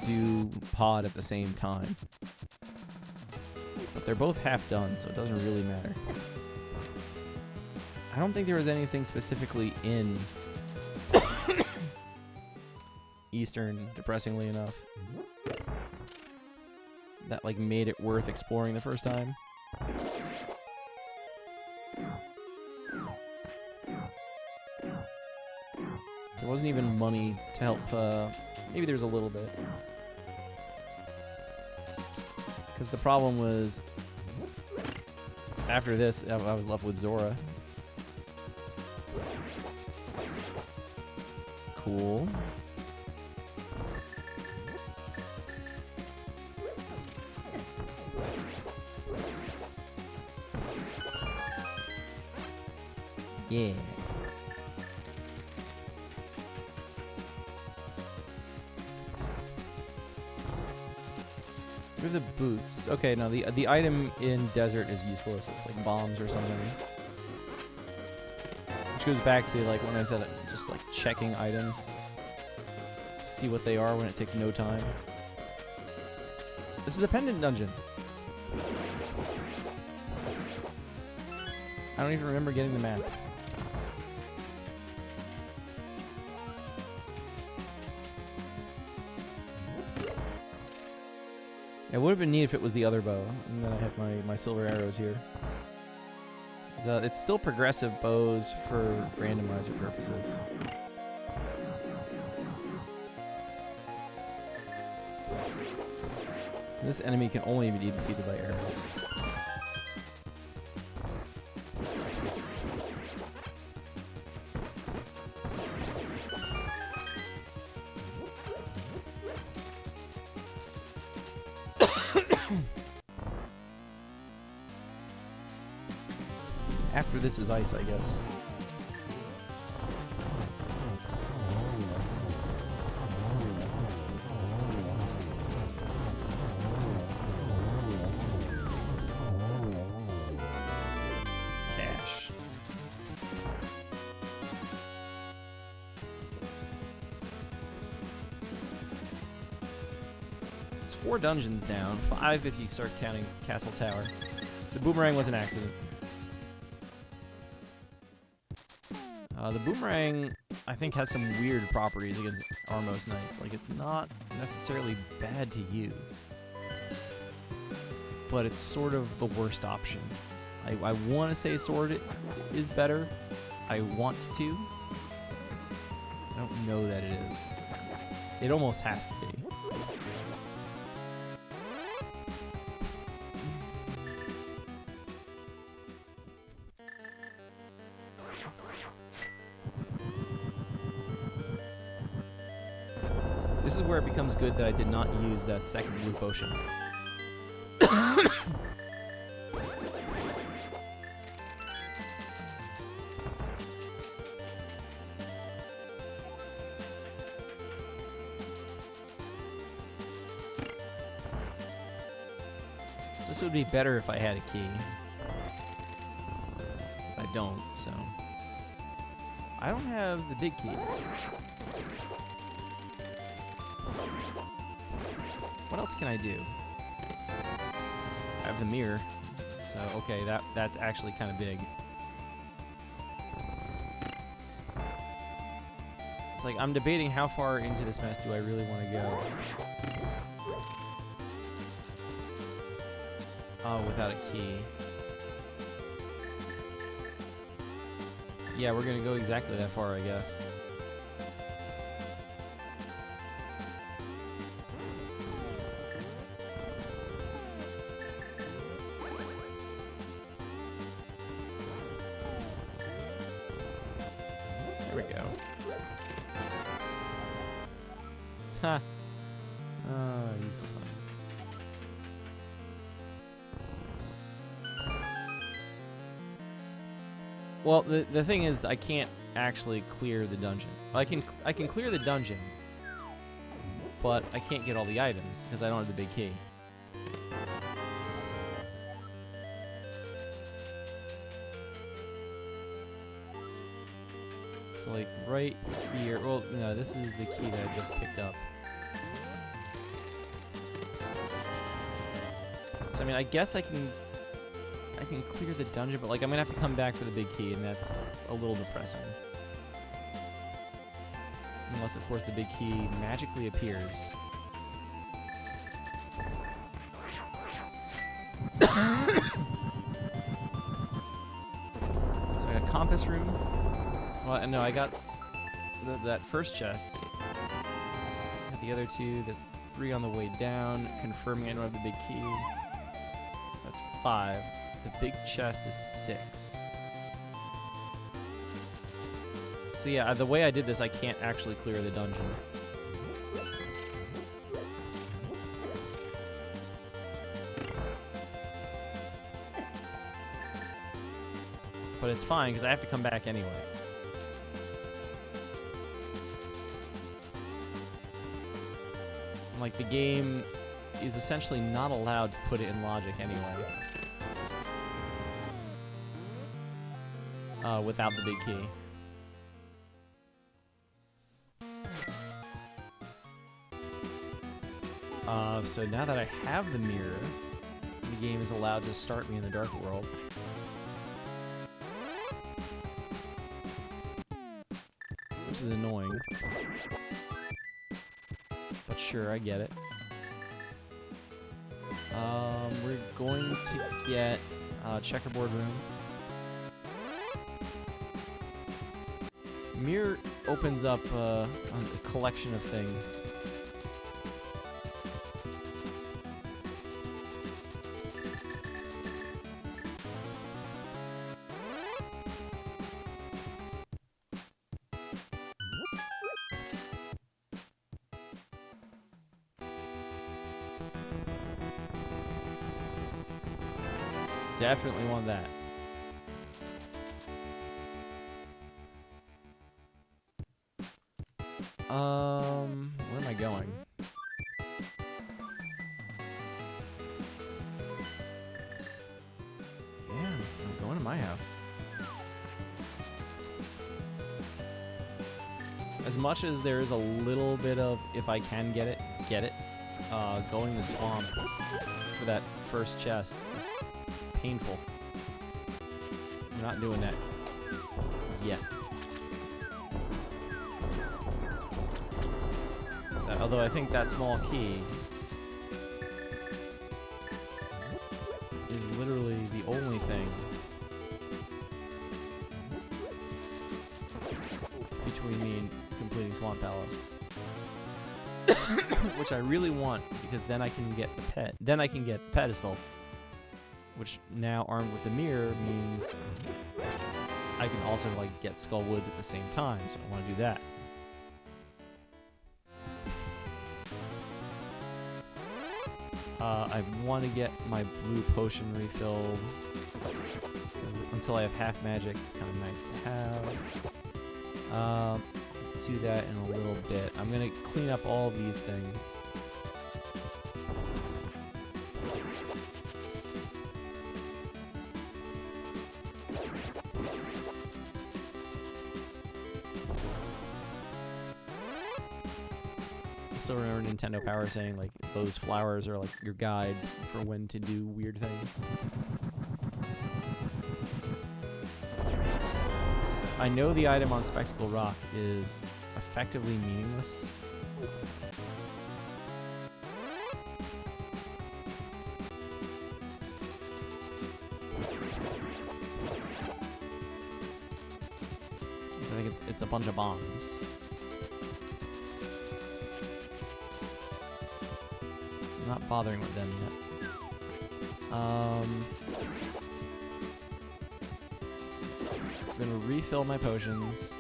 Speaker 1: do pod at the same time. But they're both half done, so it doesn't really matter. I don't think there was anything specifically in Eastern, depressingly enough, that like made it worth exploring the first time. There wasn't even money to help, maybe there's a little bit. Because the problem was, after this, I was left with Zora. Cool. Yeah. What are the boots? Okay, no, the item in desert is useless. It's like bombs or something. Which goes back to like when I said just like checking items to see what they are when it takes no time. This is a pendant dungeon. I don't even remember getting the map. It would have been neat if it was the other bow, and then I have my silver arrows here. So it's still progressive bows for randomizer purposes. So this enemy can only be defeated by arrows. After this is ice, I guess. Dash. It's 4 dungeons down, 5 if you start counting Castle Tower. The boomerang was an accident. The boomerang, I think, has some weird properties against Armos Knights. Like, it's not necessarily bad to use, but it's sort of the worst option. I want to say sword is better. I want to. I don't know that it is. It almost has to be. This is where it becomes good that I did not use that second blue potion. So this would be better if I had a key. don't, so. I don't have the big key. What else can I do? I have the mirror. So, okay, that's actually kind of big. It's like, I'm debating how far into this mess do I really want to go. Oh, without a key. Yeah, we're gonna go exactly that far, I guess. There we go. Ha! Useless one. Well, the thing is, I can't actually clear the dungeon. I can clear the dungeon, but I can't get all the items because I don't have the big key. It's like right here. Well, no, this is the key that I just picked up. So I mean, I guess I can clear the dungeon, but like I'm gonna have to come back for the big key, and that's a little depressing. Unless, of course, the big key magically appears. So I got a compass room. Well, no, I got that first chest. Got the other two. There's 3 on the way down, confirming I don't have the big key. So that's 5. The big chest is 6. So yeah, the way I did this, I can't actually clear the dungeon. But it's fine, because I have to come back anyway. And, like, the game is essentially not allowed to put it in logic anyway. Without the big key. So now that I have the mirror, the game is allowed to start me in the dark world. Which is annoying. But sure, I get it. We're going to get checkerboard room. Mirror opens up a collection of things. Definitely want that. Where am I going? Yeah, I'm going to my house. As much as there is a little bit of, if I can get it, going to the swamp for that first chest is painful. I'm not doing that yet. Although I think that small key is literally the only thing between me and completing Swamp Palace. Which I really want, because then I can get the pet. Then I can get the pedestal. Which now, armed with the mirror, means I can also like get Skull Woods at the same time, so I want to do that. I want to get my blue potion refilled. Until I have half magic, it's kind of nice to have. Do that in a little bit. I'm gonna clean up all these things. still remember Nintendo Power saying, like, those flowers are, like, your guide for when to do weird things. I know the item on Spectacle Rock is effectively meaningless. I think it's a bunch of bombs. So I'm not bothering with them yet. So I'm gonna refill my potions.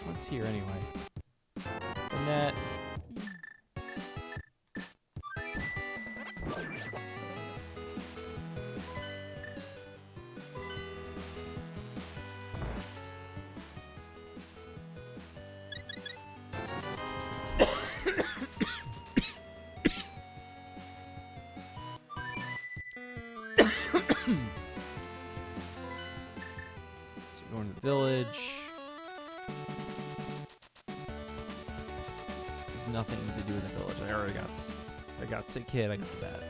Speaker 1: What's here anyway? The net. So we're going to the village. There's nothing to do in the village. I already got sick kid. I got that.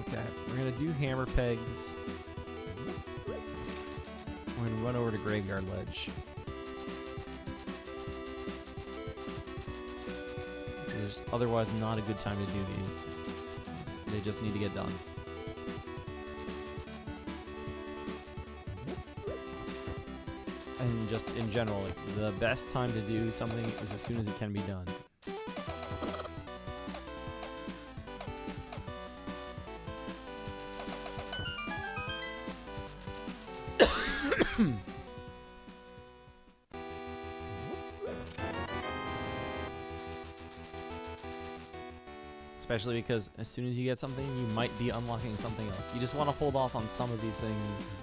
Speaker 1: Okay, we're gonna do hammer pegs. We're gonna run over to Graveyard Ledge. There's otherwise not a good time to do these. They just need to get done. And just in general, like, the best time to do something is as soon as it can be done. Especially because as soon as you get something, you might be unlocking something else. You just want to hold off on some of these things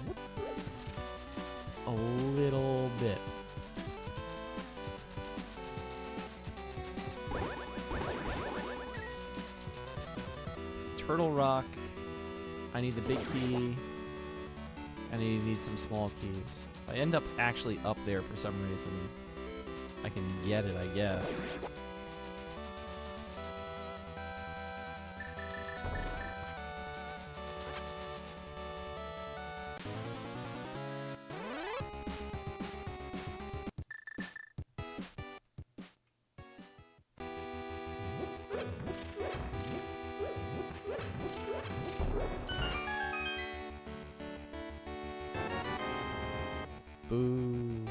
Speaker 1: a little bit. Turtle Rock. I need the big key. And I need some small keys. If I end up actually up there for some reason, I can get it, I guess. Boo.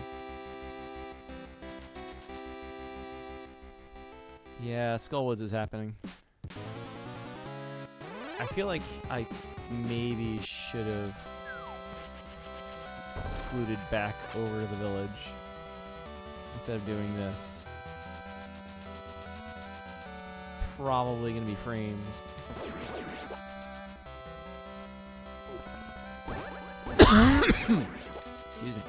Speaker 1: Yeah, Skullwoods is happening. I feel like I maybe should have fluted back over to the village instead of doing this. It's probably going to be frames. Excuse me.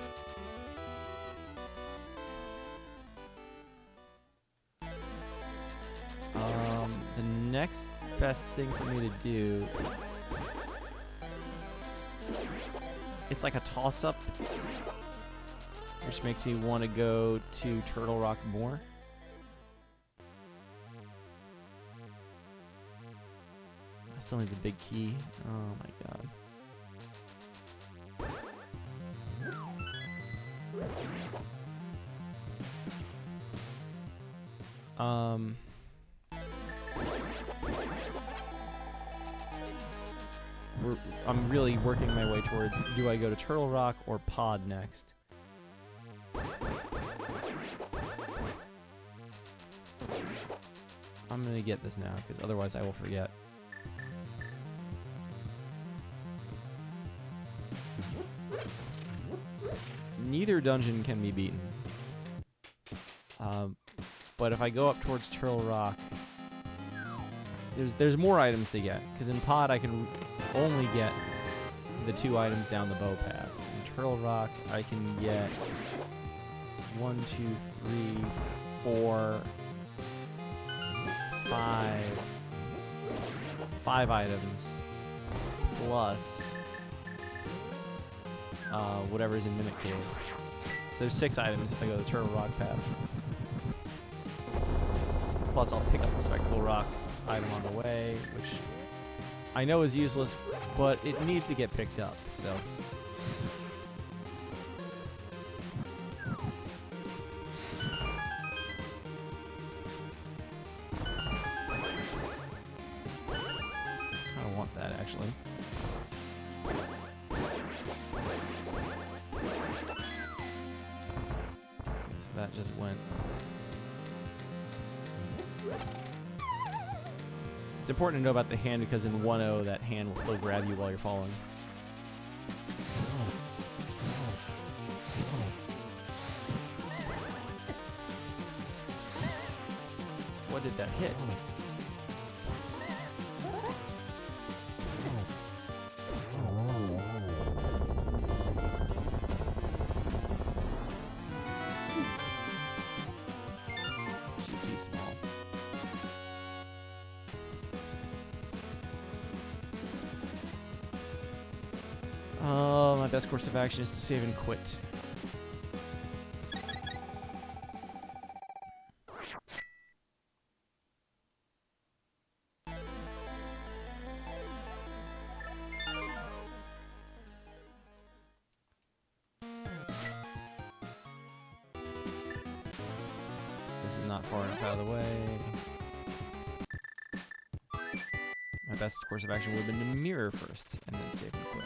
Speaker 1: The next best thing for me to do, it's like a toss-up, which makes me want to go to Turtle Rock more. I still need the big key. Oh my god. I'm really working my way towards, do I go to Turtle Rock or Pod next? I'm gonna get this now, because otherwise I will forget. Neither dungeon can be beaten. But if I go up towards Turtle Rock, there's more items to get, because in Pod I can only get the 2 items down the bow path. In Turtle Rock I can get 1, 2, 3, 4, 5 items plus whatever's in Mimic Cave. So there's 6 items if I go the Turtle Rock path. Plus I'll pick up the Spectacle Rock item on the way, which I know is useless, but it needs to get picked up, so. I don't want that, actually. Okay, so that just went. It's important to know about the hand because in 1-0 that hand will still grab you while you're falling. What did that hit? GT small. Oh, my best course of action is to save and quit. This is not far enough out of the way. My best course of action would have been to mirror first and then save and quit.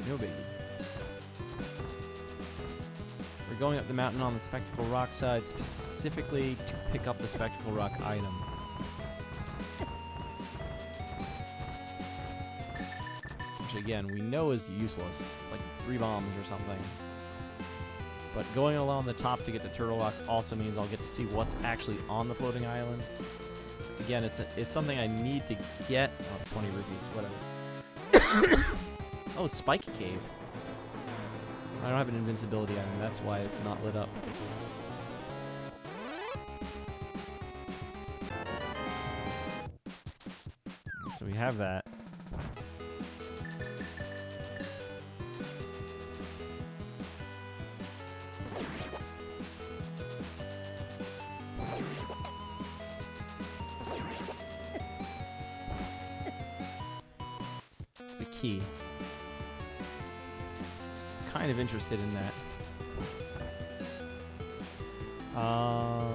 Speaker 1: No baby. We're going up the mountain on the Spectacle Rock side specifically to pick up the Spectacle Rock item. Which again, we know is useless. It's like 3 bombs or something. But going along the top to get the Turtle Rock also means I'll get to see what's actually on the floating island. Again, it's something I need to get. Oh, it's 20 rupees, whatever. Oh, Spike Cave. I don't have an invincibility item, that's why it's not lit up. So we have that. It's a key. Kind of interested in that. I'm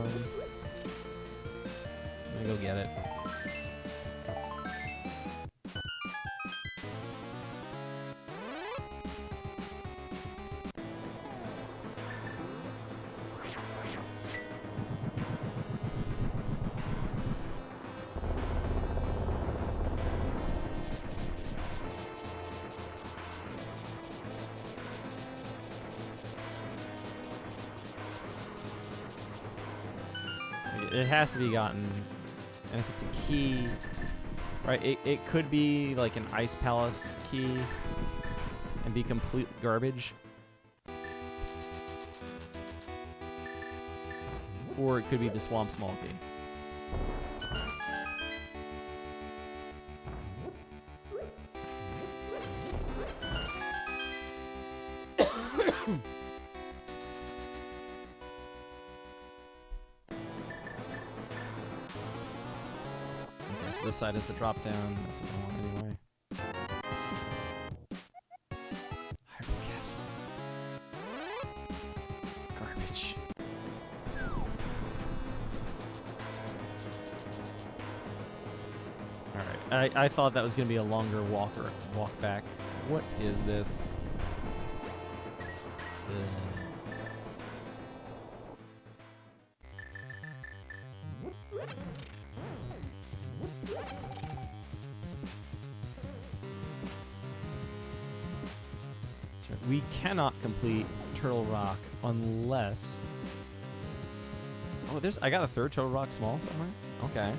Speaker 1: gonna go get it. It has to be gotten, and if it's a key, right, it could be like an Ice Palace key and be complete garbage, or it could be the Swamp Small key. So this side is the drop down. That's what I want anyway. Hyrule Castle. Garbage. Alright, I thought that was going to be a longer walk back. What is this? We cannot complete Turtle Rock unless... Oh, I got a third Turtle Rock small somewhere? Okay.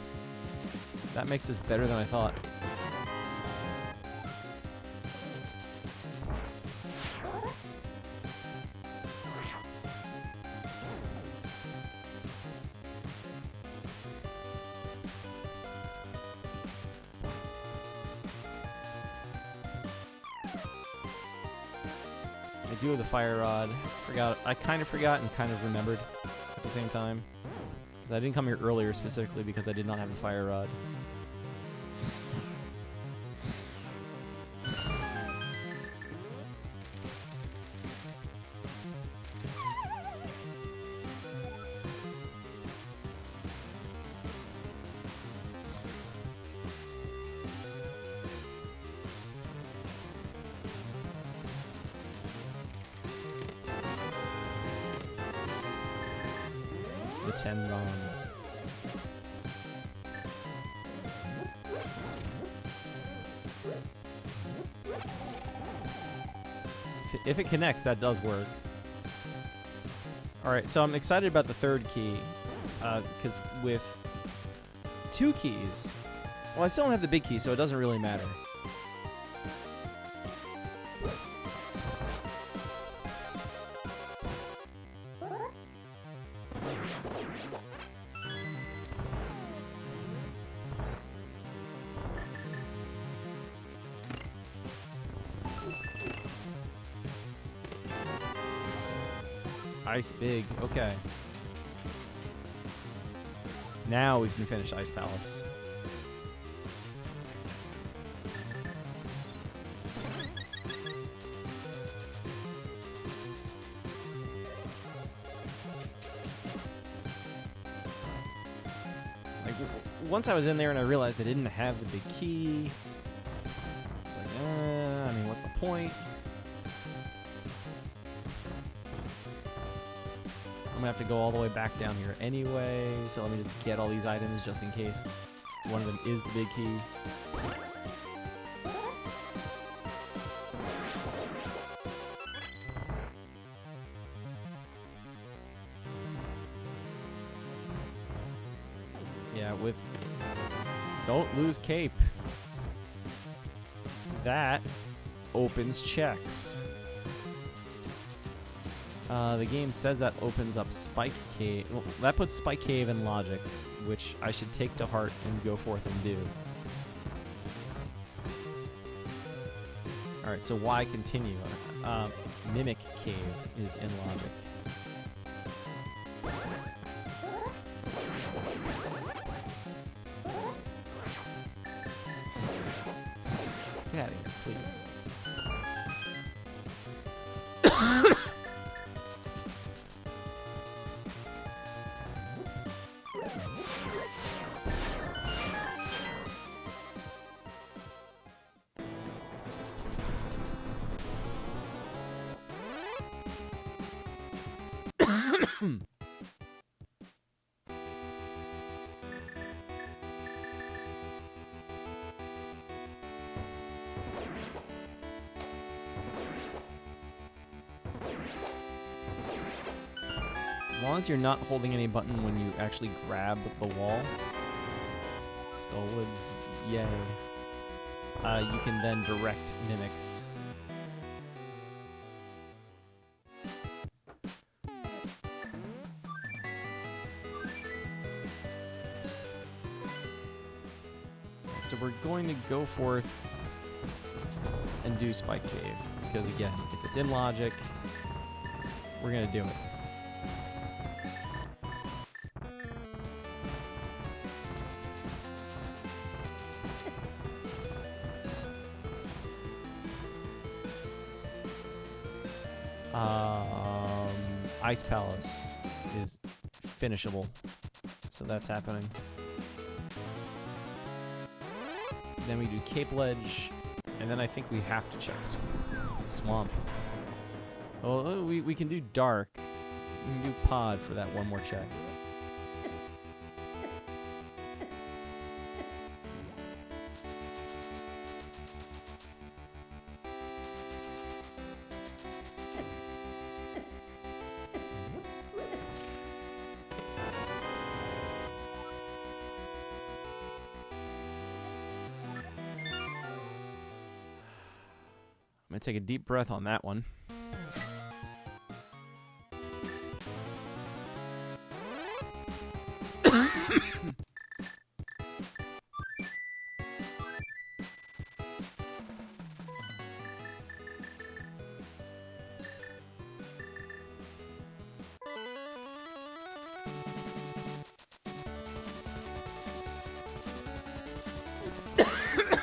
Speaker 1: That makes this better than I thought. do have the fire rod. I kind of forgot and kind of remembered at the same time. Because I didn't come here earlier specifically because I did not have the fire rod. The 10 wrong. If it connects, that does work. Alright, so I'm excited about the third key. Because with 2 keys... Well, I still don't have the big key, so it doesn't really matter. Ice big, okay. Now we can finish Ice Palace. Like, once I was in there and I realized I didn't have the big key, it's like, I mean, what's the point? I'm gonna have to go all the way back down here anyway, so let me just get all these items just in case one of them is the big key. Yeah, with... Don't lose cape. That opens checks. The game says that opens up Spike Cave. Well, that puts Spike Cave in logic, which I should take to heart and go forth and do. Alright, so why continue? Mimic Cave is in logic. Get out of here, please. As long as you're not holding any button when you actually grab the wall. Skullwoods, yay. You can then direct mimics. So we're going to go forth and do Spike Cave. Because again, if it's in logic, we're going to do it. Ice Palace is finishable, so that's happening. Then we do Cape Ledge, and then I think we have to check Swamp. Oh, we can do Dark. We can do Pod for that one more check. I'm going to take a deep breath on that one.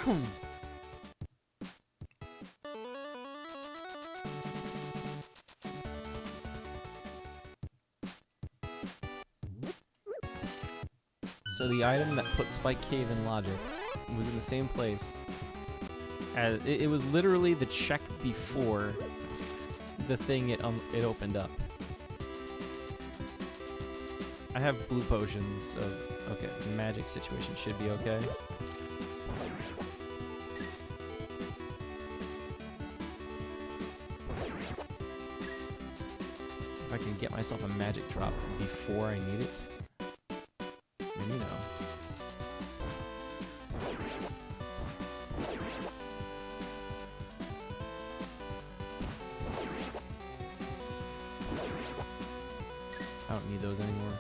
Speaker 1: So the item that put Spike Cave in logic was in the same place as it was literally the check before the thing it opened up. I have blue potions of okay, magic situation should be okay. If I can get myself a magic drop before I need it. You know. I don't need those anymore.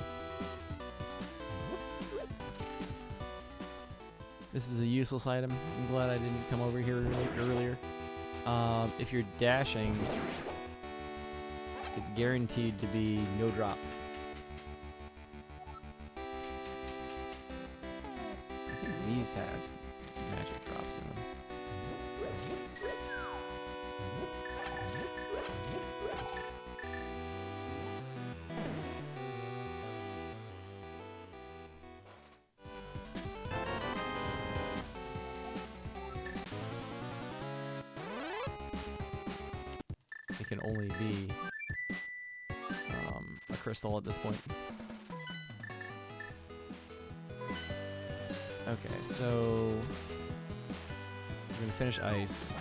Speaker 1: This is a useless item. I'm glad I didn't come over here earlier. If you're dashing, it's guaranteed to be no drop. These have magic drops in them. It can only be a crystal at this point. Okay, so we're gonna finish ice.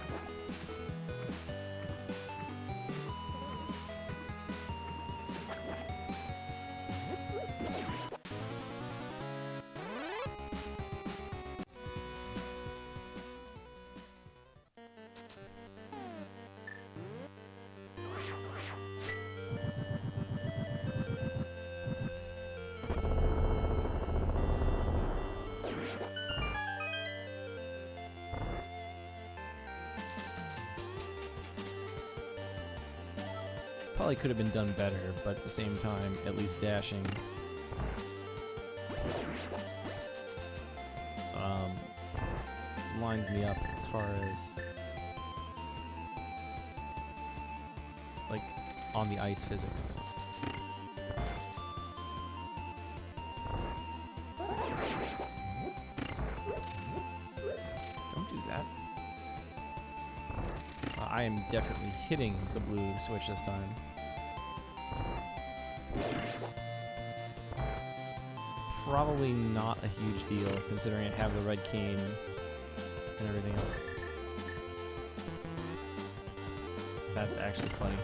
Speaker 1: Probably could have been done better, but at the same time, at least dashing lines me up as far as like on the ice physics. Don't do that. I am definitely hitting the blue switch this time. Probably not a huge deal, considering I have the red cane and everything else. That's actually funny.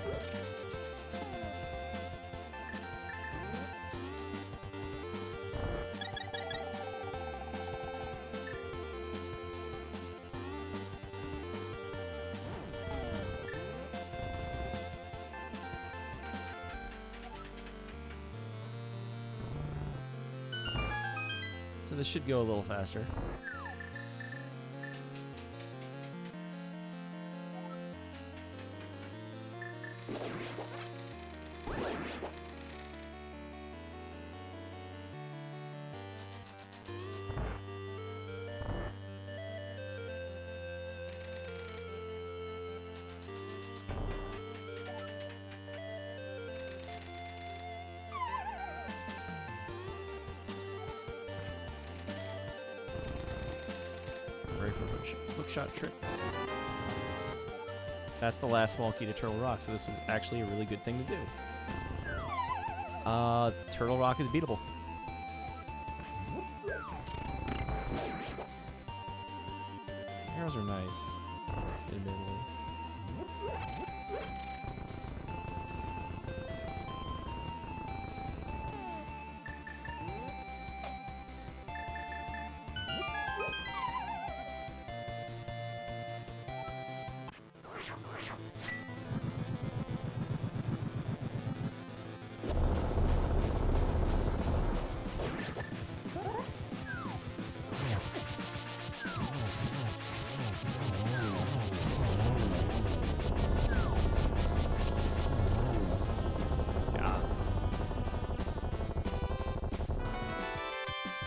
Speaker 1: So this should go a little faster. Hookshot tricks. That's the last small key to Turtle Rock, so this was actually a really good thing to do. Turtle Rock is beatable. Arrows are nice, admittedly.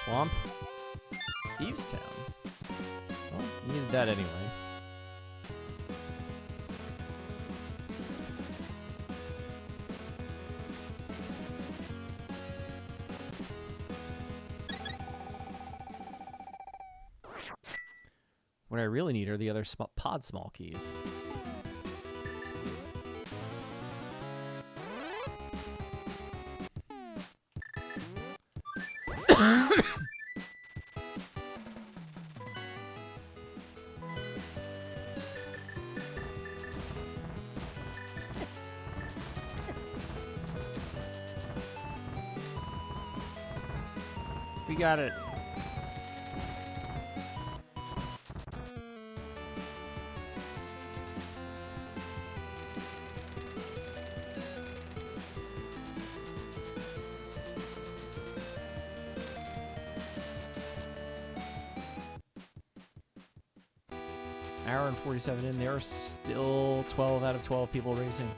Speaker 1: Swamp? Evestown. Well, you need to that anyway. What I really need are the other pod small keys. We got it. Hour and 47 in, there are still 12 out of 12 people racing.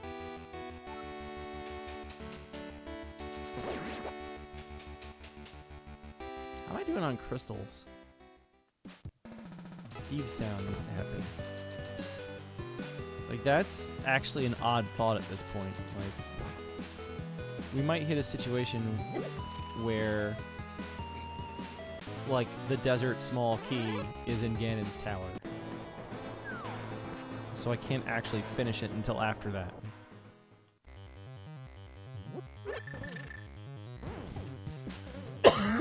Speaker 1: How am I doing on crystals? Thieves Town needs to happen. Like, that's actually an odd thought at this point. Like, we might hit a situation where, like, the desert small key is in Ganon's tower. So I can't actually finish it until after that. I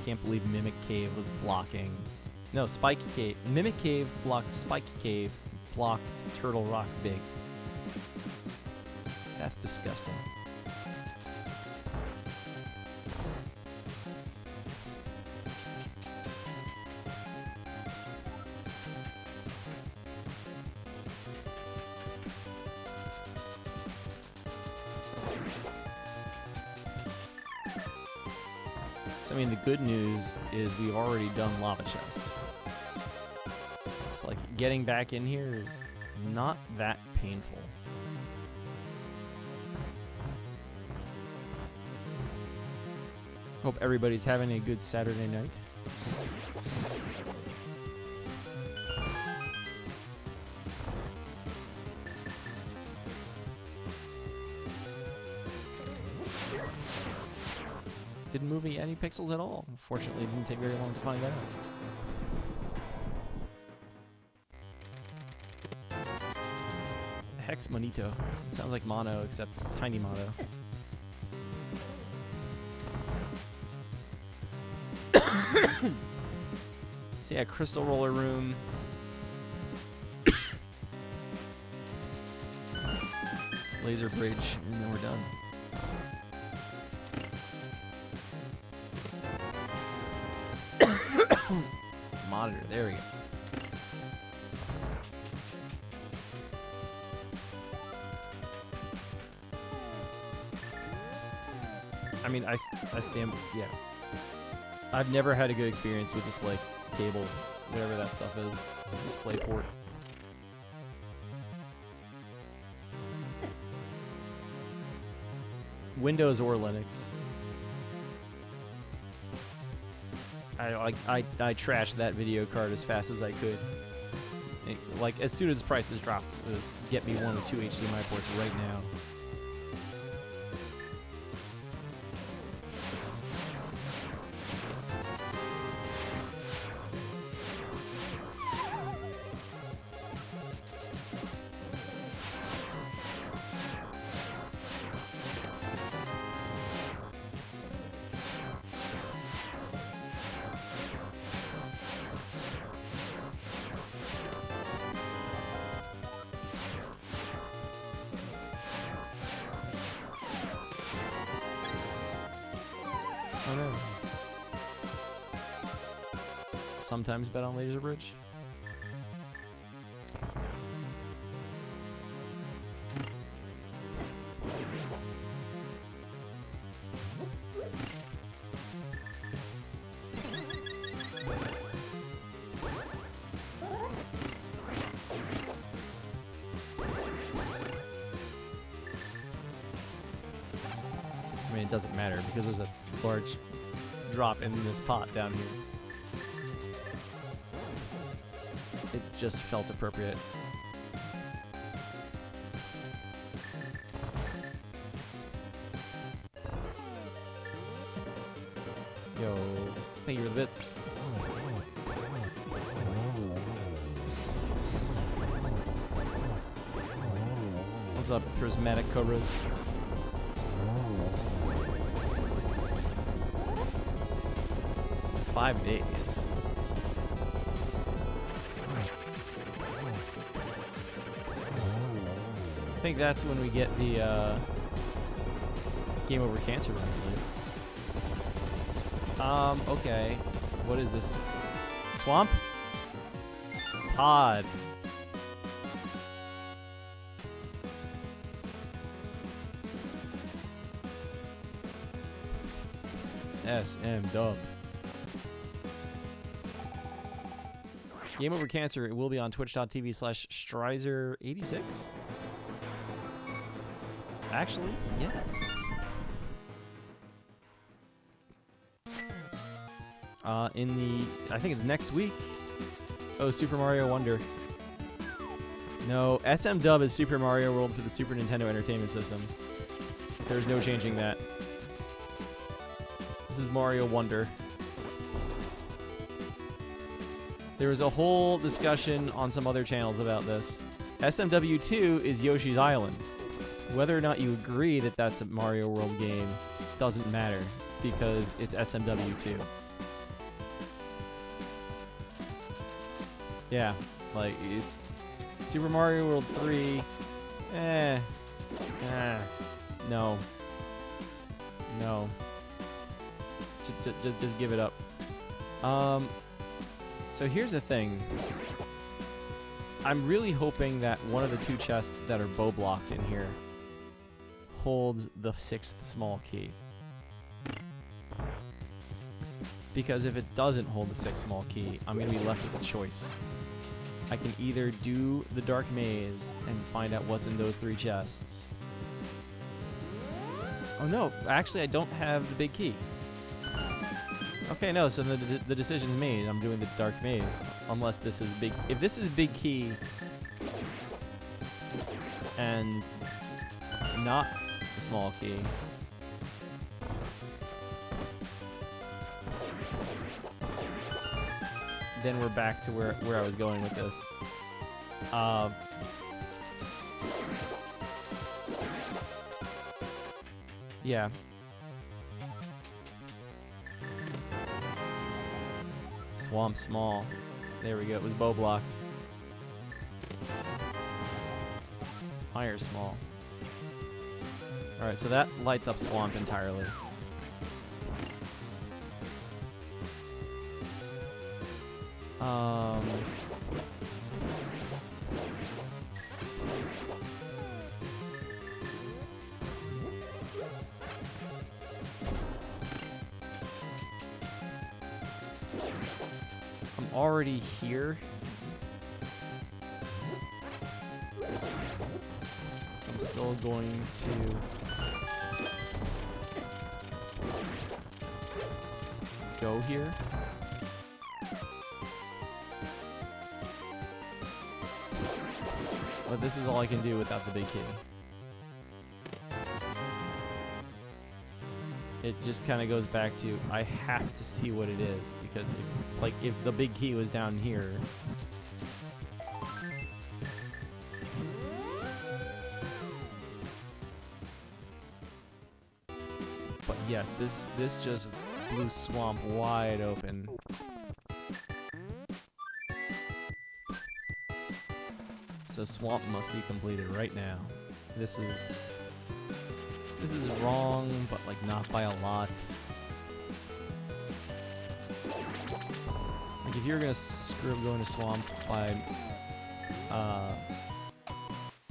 Speaker 1: can't believe Mimic Cave was blocking. No, Spiky Cave. Mimic Cave blocked Spiky Cave, blocked Turtle Rock Big. That's disgusting. I mean, the good news is we've already done Lava Chest. It's like getting back in here is not that painful. Hope everybody's having a good Saturday night. Didn't move me any pixels at all. Unfortunately, it didn't take very long to find out. Hex Monito. Sounds like mono, except tiny mono. So yeah, Crystal Roller Room. Laser Bridge, and then we're done. Monitor, there we go. I mean, I stand, yeah. I've never had a good experience with display cable, whatever that stuff is. Display port. Windows or Linux. I trashed that video card as fast as I could. Like, as soon as prices dropped, it was get me 1 or 2 HDMI ports right now. Oh no. Sometimes bet on Laser Bridge. I mean, it doesn't matter because there's a large drop in this pot down here. It just felt appropriate. Yo, thank you for the bits. What's up, prismatic cobras? $5 days. I think that's when we get the Game Over Cancer run at least. Okay. What is this? Swamp? Pod. SM dub. Game Over Cancer, it will be on twitch.tv/Strizer86. Actually, yes. I think it's next week. Oh, Super Mario Wonder. No, SM Dub is Super Mario World for the Super Nintendo Entertainment System. There's no changing that. This is Mario Wonder. There was a whole discussion on some other channels about this. SMW2 is Yoshi's Island. Whether or not you agree that that's a Mario World game doesn't matter because it's SMW2. Yeah, like Super Mario World 3, no, just give it up. So here's the thing. I'm really hoping that one of the two chests that are bow blocked in here holds the 6th small key. Because if it doesn't hold the 6th small key, I'm going to be left with a choice. I can either do the Dark Maze and find out what's in those 3 chests. Oh no, actually I don't have the big key. Okay, no, so the decision's made. I'm doing the Dark Maze. Unless this is big. If this is big key and not the small key, then we're back to where I was going with this. Yeah. Swamp small. There we go. It was bow blocked. Higher small. Alright, so that lights up swamp entirely. I'm already here. So I'm still going to go here. But this is all I can do without the big key. It just kind of goes back to I have to see what it is, because if the big key was down here, but yes, this just blew swamp wide open. So swamp must be completed right now. This is wrong, but like not by a lot. Like if you're gonna screw up going to swamp by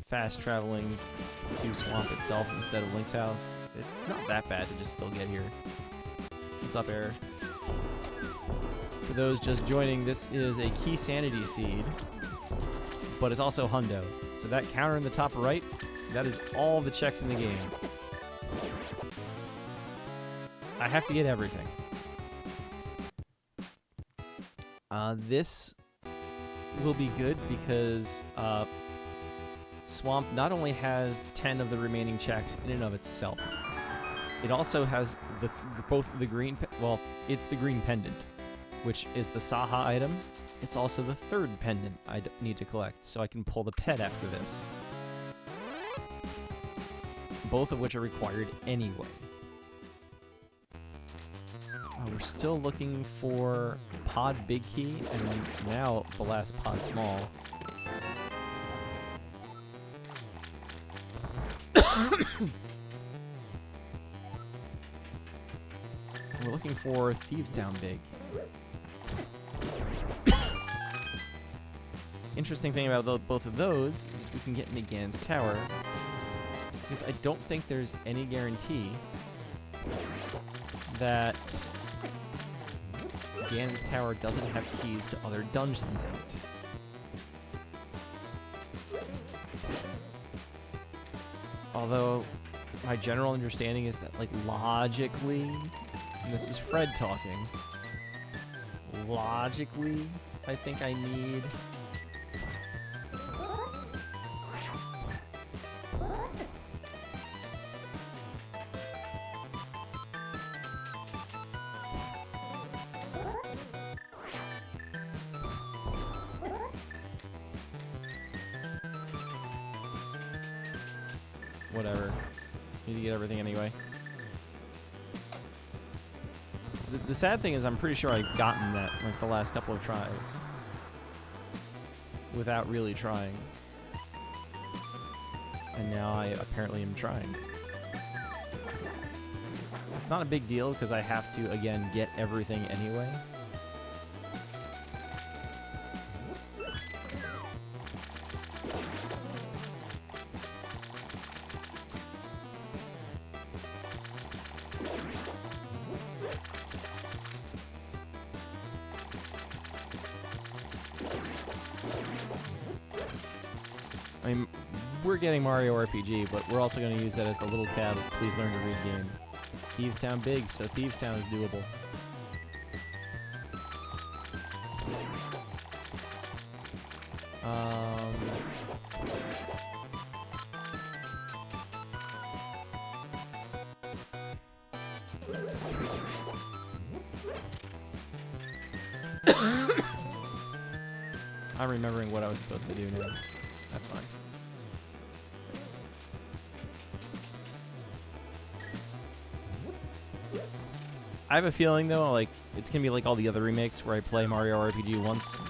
Speaker 1: fast traveling to swamp itself instead of Link's house, it's not that bad to just still get here. What's up, Error? For those just joining, this is a Keysanity seed, but it's also Hundo. So that counter in the top right, that is all the checks in the game. I have to get everything. This will be good because Swamp not only has 10 of the remaining checks in and of itself, it also has both the green, it's the green pendant, which is the Saha item. It's also the third pendant I need to collect, so I can pull the pet after this. Both of which are required anyway. We're still looking for Pod Big Key, and now the last Pod Small. We're looking for Thieves Town Big. Interesting thing about both of those is we can get into Gan's Tower, because I don't think there's any guarantee that Gan's Tower doesn't have keys to other dungeons in it. Although, my general understanding is that, like, logically, and this is Fred talking, logically, I think I need whatever. Need to get everything anyway. The sad thing is I'm pretty sure I've gotten that like the last couple of tries without really trying. And now I apparently am trying. It's not a big deal because I have to, again, get everything anyway. I mean, we're getting Mario RPG, but we're also going to use that as the little tab of Please Learn to Read game. Thieves Town big, so Thieves Town is doable. I'm remembering what I was supposed to do now. That's fine. I have a feeling though, like it's gonna be like all the other remakes where I play Mario RPG once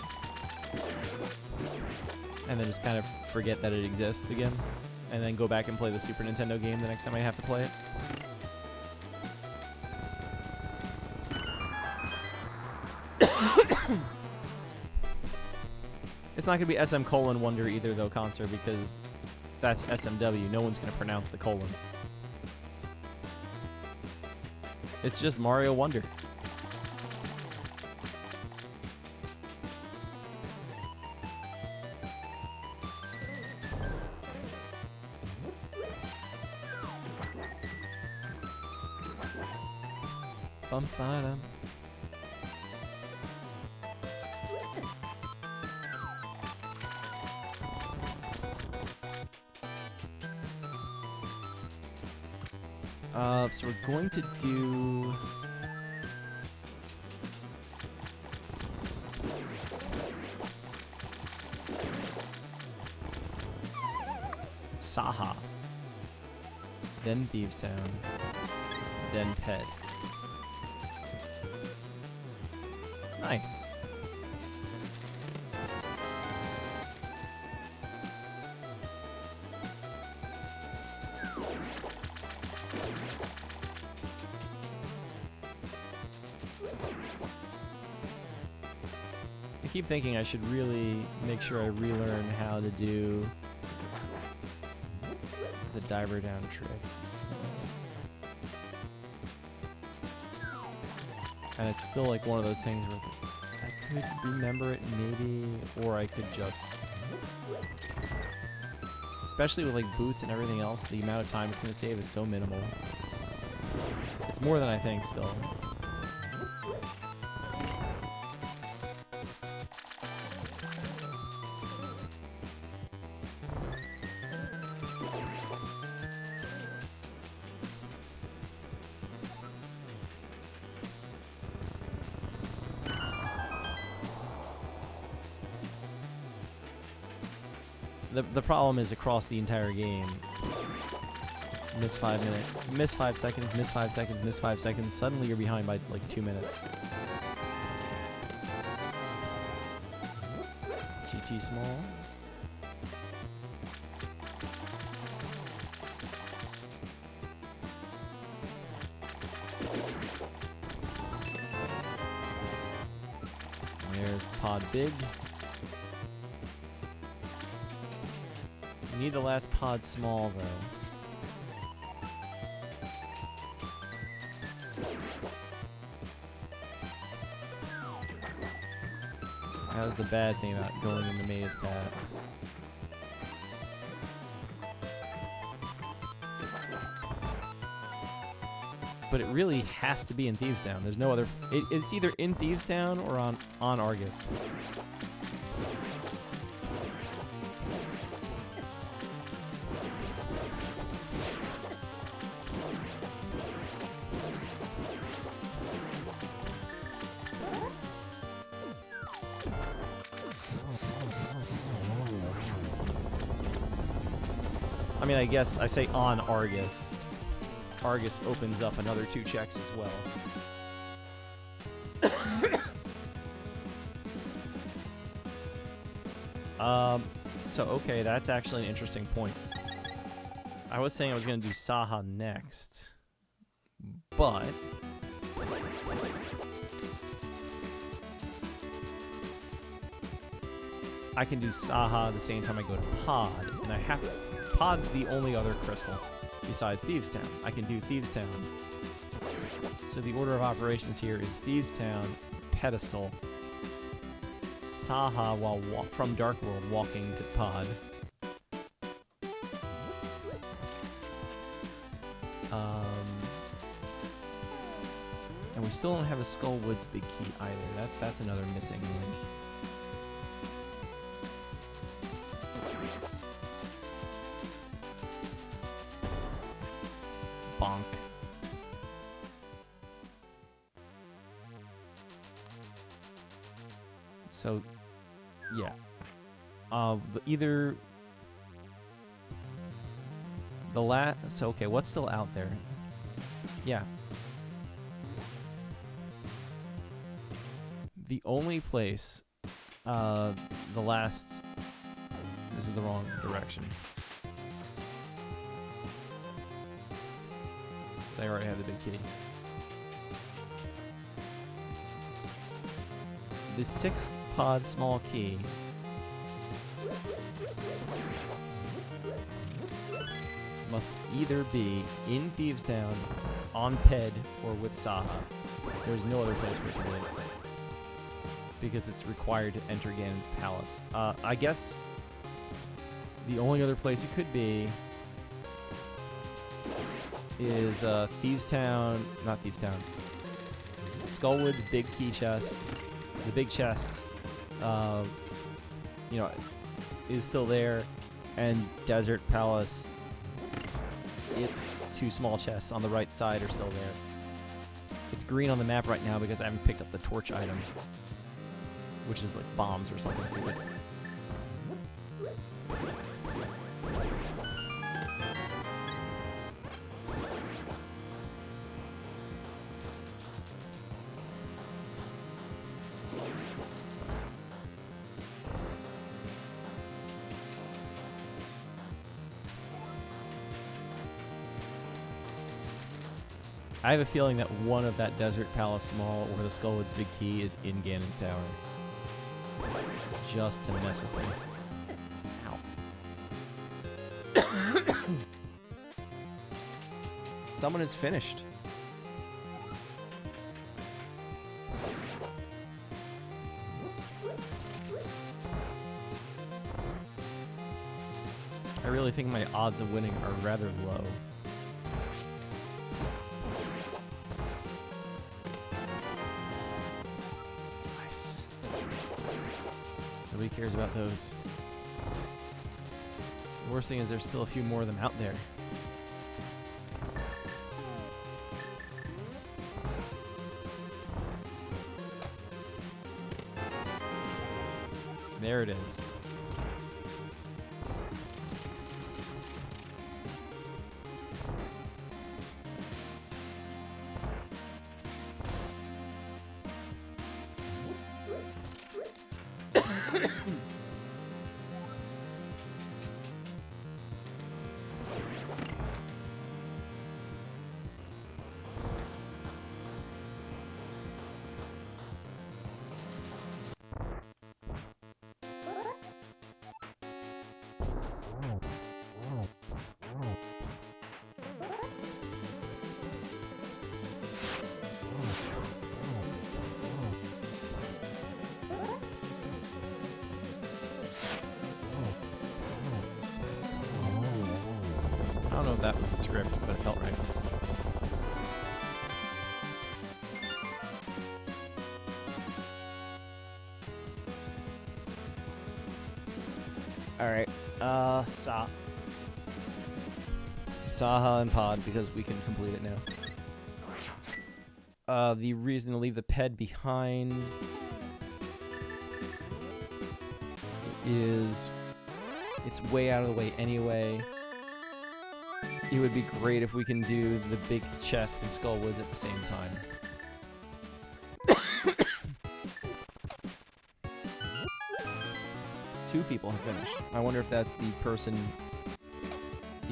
Speaker 1: and then just kind of forget that it exists again, and then go back and play the Super Nintendo game the next time I have to play it. It's not going to be SM: Wonder either, though, Concert, because that's SMW. No one's going to pronounce the colon. It's just Mario Wonder. Bum-ba-dum. So we're going to do Saha, then Thieves Town, then Pet. Nice. I keep thinking I should really make sure I relearn how to do the diver down trick. And it's still like one of those things where I could remember it maybe, or I could just... Especially with like boots and everything else, the amount of time it's going to save is so minimal. It's more than I think still. The problem is across the entire game. Miss 5 minutes, miss 5 seconds, miss 5 seconds, miss 5 seconds. Suddenly you're behind by like 2 minutes. GT small. There's the pod big. We need the last pod small though. That was the bad thing about going in the maze path. But it really has to be in Thieves Town. There's no other. It's either in Thieves Town or on Argus. I mean, I guess I say on Argus. Argus opens up another 2 checks as well. So okay, that's actually an interesting point. I was saying I was going to do Saha next, but I can do Saha the same time I go to Pod, and I have Pod's the only other crystal besides Thieves Town. I can do Thieves Town. So the order of operations here is Thieves Town, Pedestal, Saha while from Dark World walking to Pod. And we still don't have a Skullwoods Big Key either. That's another missing link. Bonk. So, yeah. Either the so okay, what's still out there? Yeah. The only place, the last, this is the wrong direction. I already have the big key. The 6th pod small key must either be in Thieves Town, on Ped, or with Saha. There's no other place where it can live. Because it's required to enter Ganon's palace. I guess the only other place it could be is Thieves Town, not Thieves Town, Skullwood's big key chest. The big chest, you know, is still there, and Desert Palace, its 2 small chests on the right side are still there. It's green on the map right now because I haven't picked up the torch item, which is like bombs or something stupid. I have a feeling that one of that Desert Palace small or the Skullwoods Big Key is in Ganon's Tower. Just to mess with me. Ow. Someone is finished. I really think my odds of winning are rather low. Nobody cares about those. The worst thing is there's still a few more of them out there. There it is. I don't know if that was the script, but it felt right. Alright, Saha and Pod, because we can complete it now. The reason to leave the ped behind is it's way out of the way anyway. It would be great if we can do the big chest and skull woods at the same time. Two people have finished. I wonder if that's the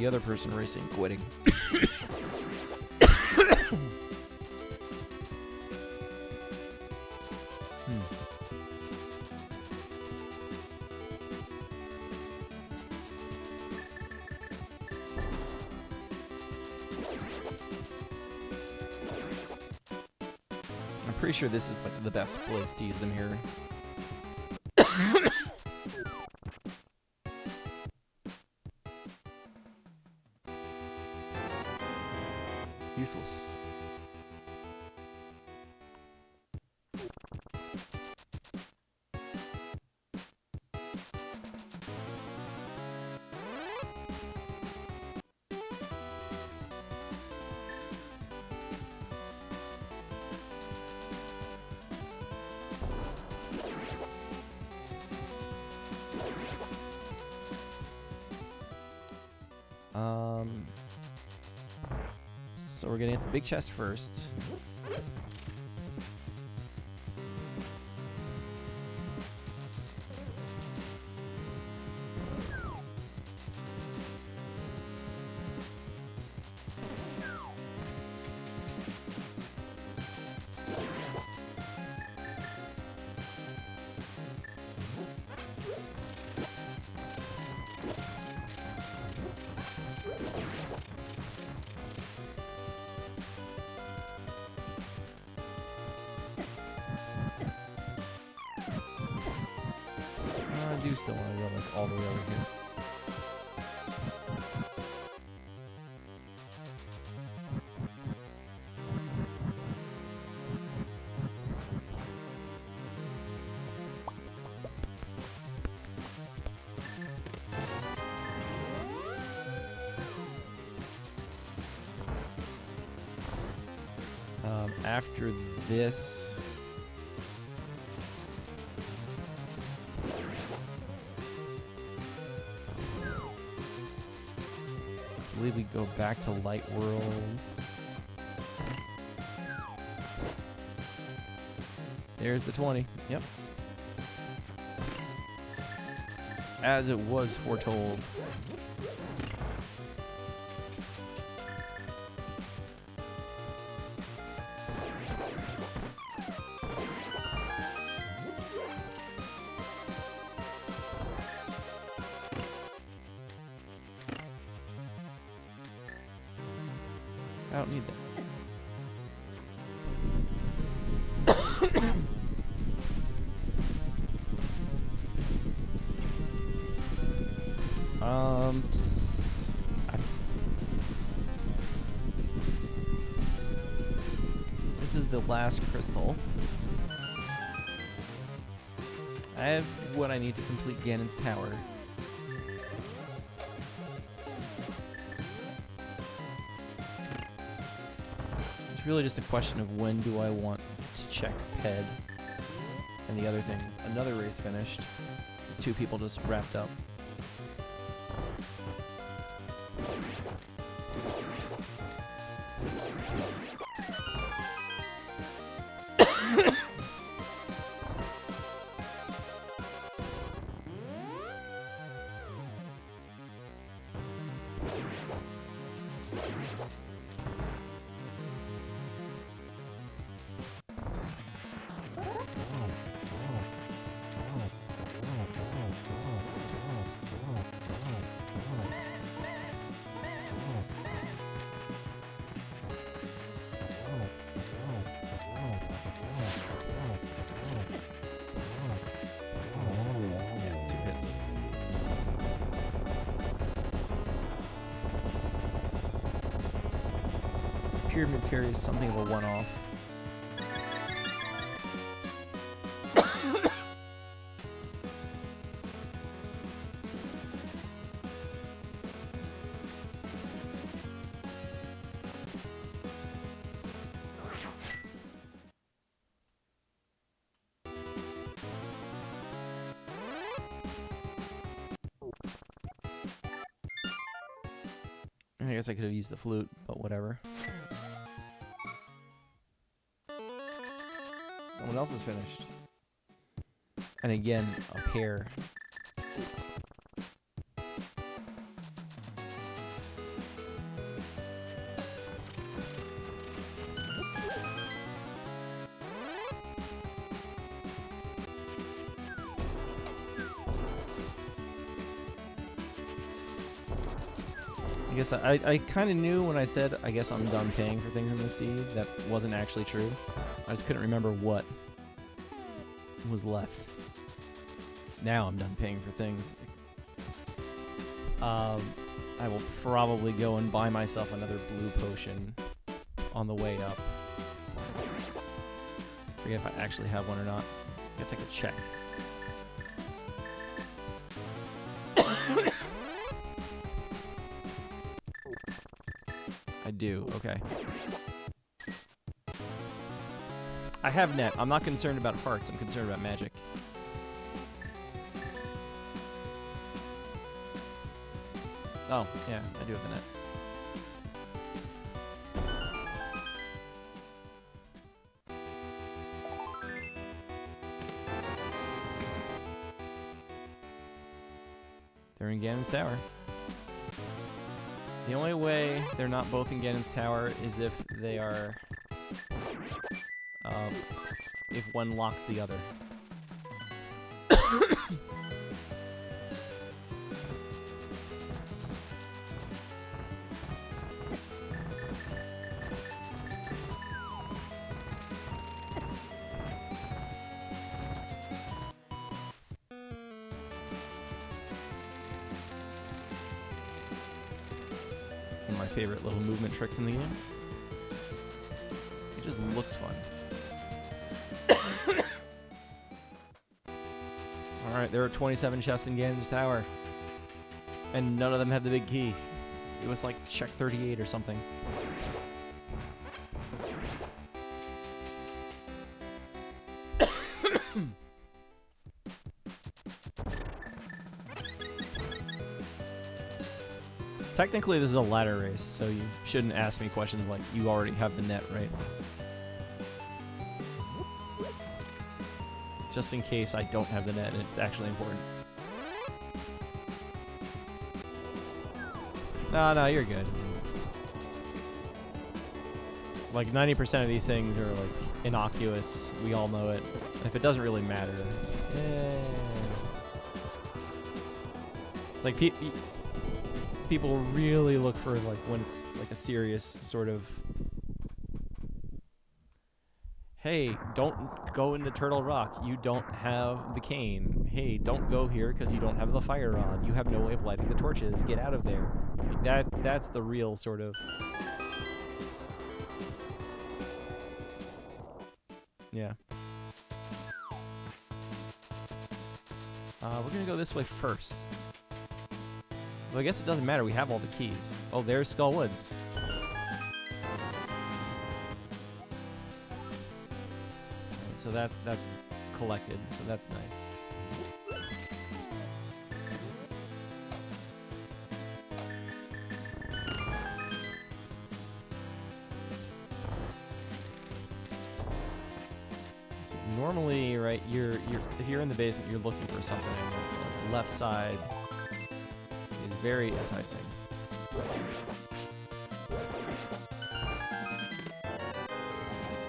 Speaker 1: other person racing quitting. I'm pretty sure this is like the best place to use them here. Useless. So we're gonna hit the big chest first. I do still want to go like all the way over here. After this, I believe we go back to Light World. There's the 20. Yep. As it was foretold. I don't need that. This is the last crystal. I have what I need to complete Ganon's tower. It's really just a question of when do I want to check PED and the other things. Another race finished. These two people just wrapped up. Pyramid Parry is something of a one-off. I guess I could have used the flute, but whatever. Someone else is finished. And again, a pair. I guess I kind of knew when I said, I guess I'm done paying for things in the sea, that wasn't actually true. I just couldn't remember what was left. Now I'm done paying for things. I will probably go and buy myself another blue potion on the way up. Forget if I actually have one or not. I guess I could check. I do, okay. I have net. I'm not concerned about hearts, I'm concerned about magic. Oh, yeah, I do have the net. They're in Ganon's Tower. The only way they're not both in Ganon's Tower is if they are... if one locks the other. One of my favorite little movement tricks in the game. It just looks fun. Alright, there are 27 chests in Ganon's Tower. And none of them have the big key. It was like check 38 or something. Technically, this is a ladder race, so you shouldn't ask me questions like, you already have the net, right? Just in case I don't have the net and it's actually important. No, you're good. Like 90% of these things are like innocuous. We all know it. And if it doesn't really matter, it's like people really look for like when it's like a serious sort of, hey, don't go into Turtle Rock. You don't have the cane. Hey, don't go here because you don't have the fire rod. You have no way of lighting the torches. Get out of there. Like that's the real sort of... Yeah. We're gonna go this way first. Well, I guess it doesn't matter. We have all the keys. Oh, there's Skull Woods. So that's collected, so that's nice. So normally, right, you're if you're in the basement, you're looking for something. So the left side is very enticing.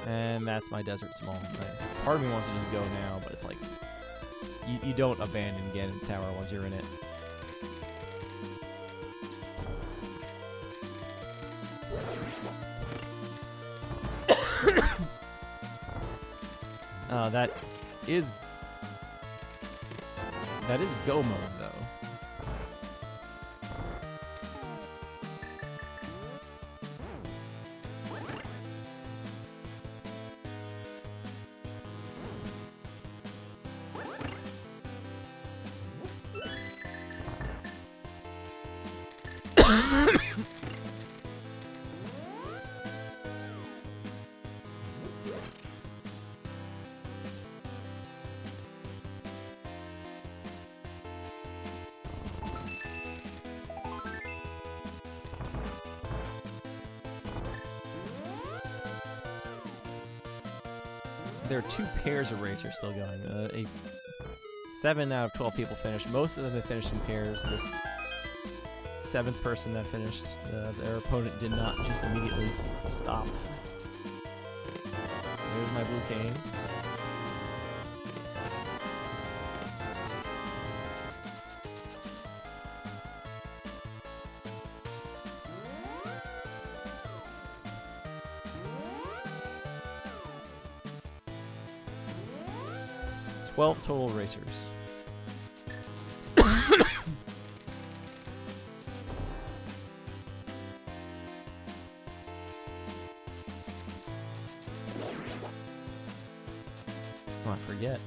Speaker 1: And that's my Desert Small. Nice. Part of me wants to just go now, but it's like, you don't abandon Ganon's Tower once you're in it. That is go mode, though. There are 2 pairs of racers still going. 7 out of 12 people finished. Most of them have finished in pairs. This 7th person that finished, their opponent did not just immediately stop. There's my blue cane. Total racers. Let's not forget.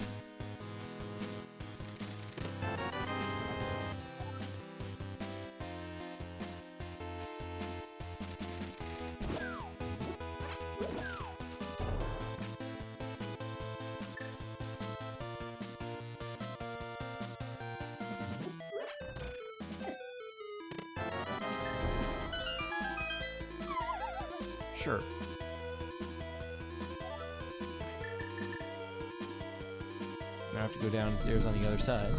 Speaker 1: Sure. Now I have to go downstairs on the other side.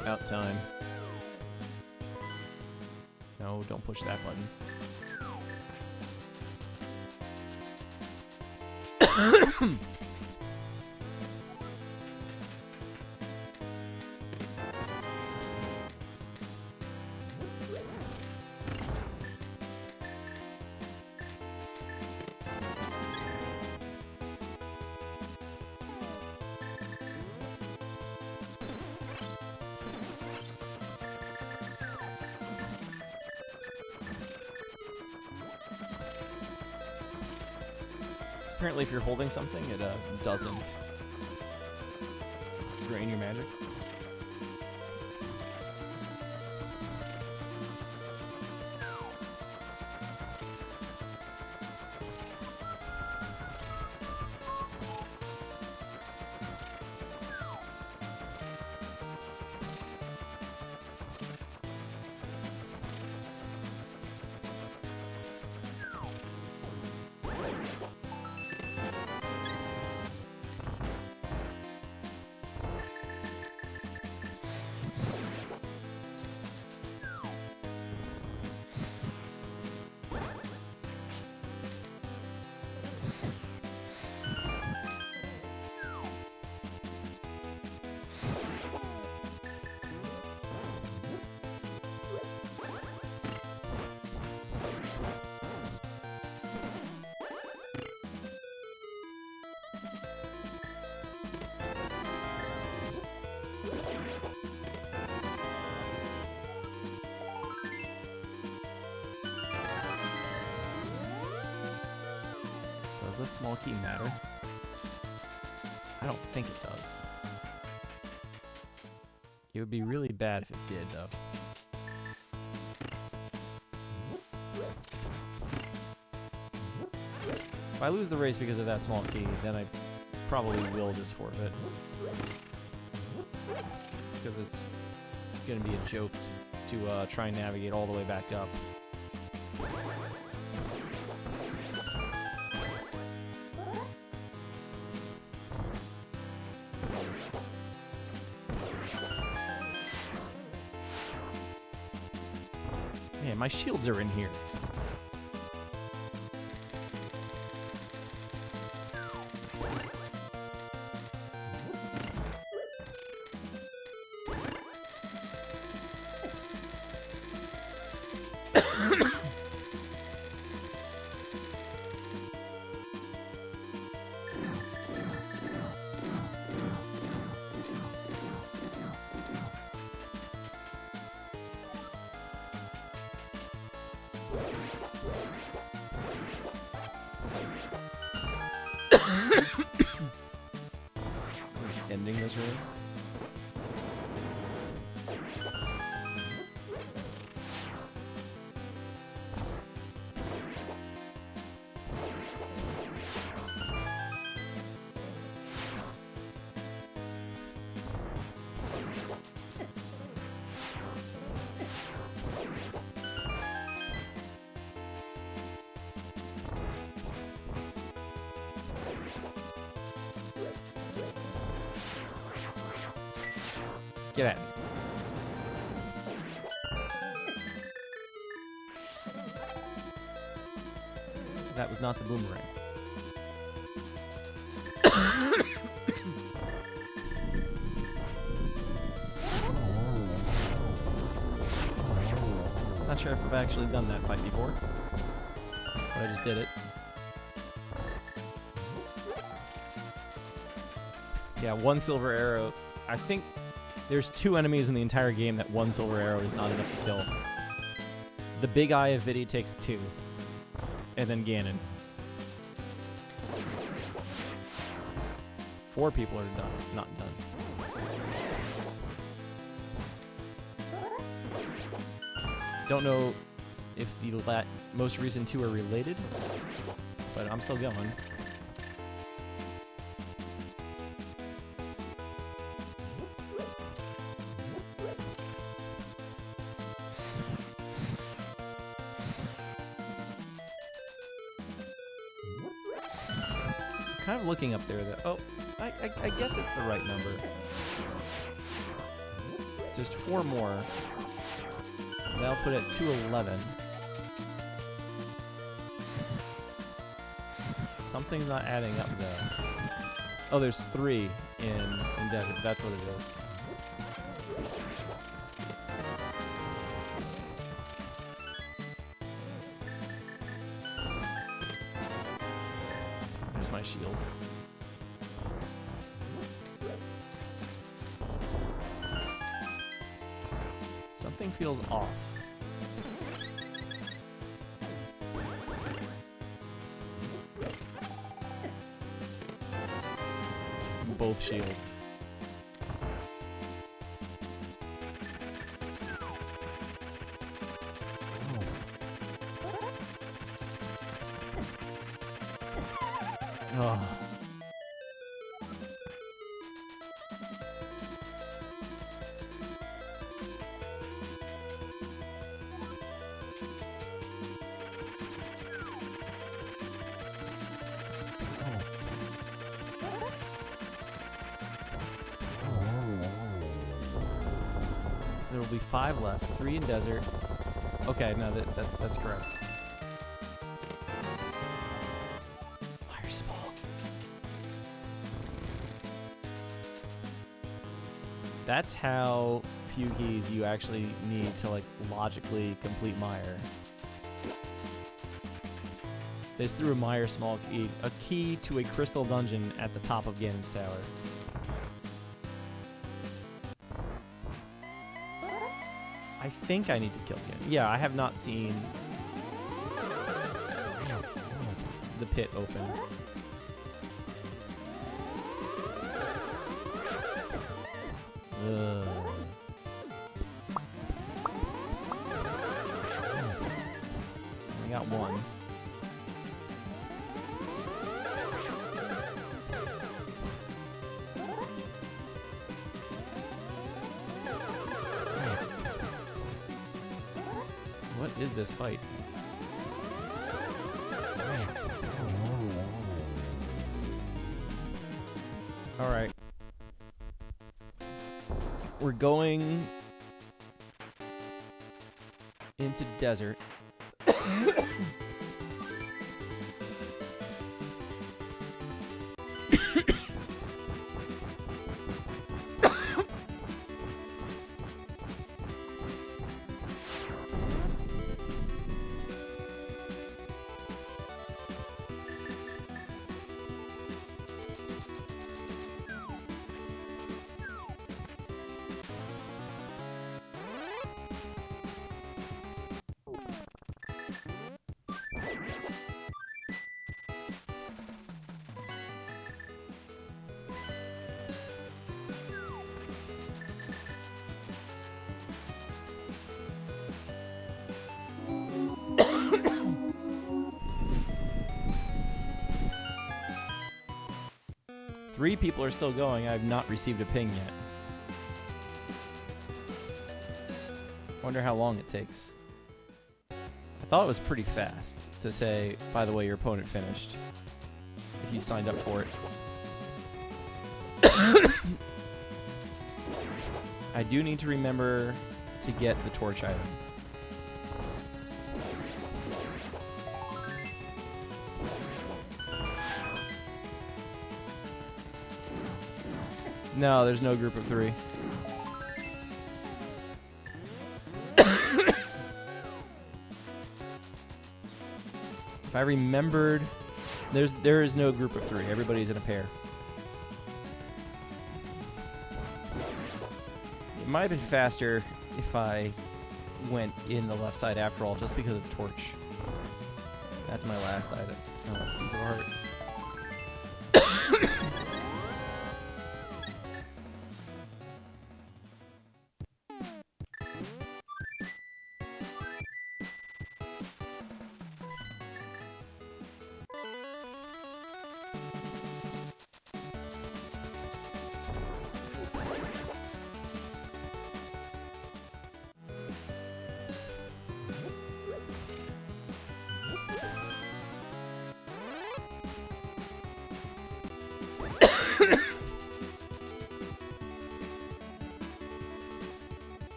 Speaker 1: About time. No, don't push that button. Apparently, if you're holding something, it doesn't drain your magic. Does that small key matter? I don't think it does. It would be really bad if it did, though. If I lose the race because of that small key, then I probably will just forfeit. Because it's going to be a joke to try and navigate all the way back up. Man, my shields are in here. ending this room. Get at me. That was not the boomerang. Not sure if I've actually done that fight before, but I just did it. Yeah, one silver arrow. I think there's 2 enemies in the entire game that 1 silver arrow is not enough to kill. The Big Eye of Vidi takes 2. And then Ganon. 4 people are done. Not done. Don't know if the most recent 2 are related, but I'm still going. Kind of looking up there that, oh, I guess it's the right number. So there's 4 more. That'll put it to 11. Something's not adding up though. Oh, there's 3 in Desert. That's what it is. There's my shield. Something feels off. Both shields. Oh. There will be 5 left. 3 in Desert. Okay, no, that's correct. Fire Smoke. That's how few keys you actually need to like logically complete Mire. They just threw a Mire small key, a key to a crystal dungeon at the top of Ganon's tower. I think I need to kill him. Yeah, I have not seen the pit open. Ugh. I got 1. What is this fight? All right. We're going into Desert. 3 people are still going. I have not received a ping yet. Wonder how long it takes. I thought it was pretty fast to say, by the way, your opponent finished, if you signed up for it. I do need to remember to get the torch item. No, there's no group of 3. If I remembered, there is no group of 3. Everybody's in a pair. It might have been faster if I went in the left side after all, just because of the torch. That's my last item. Oh, that's a piece of art.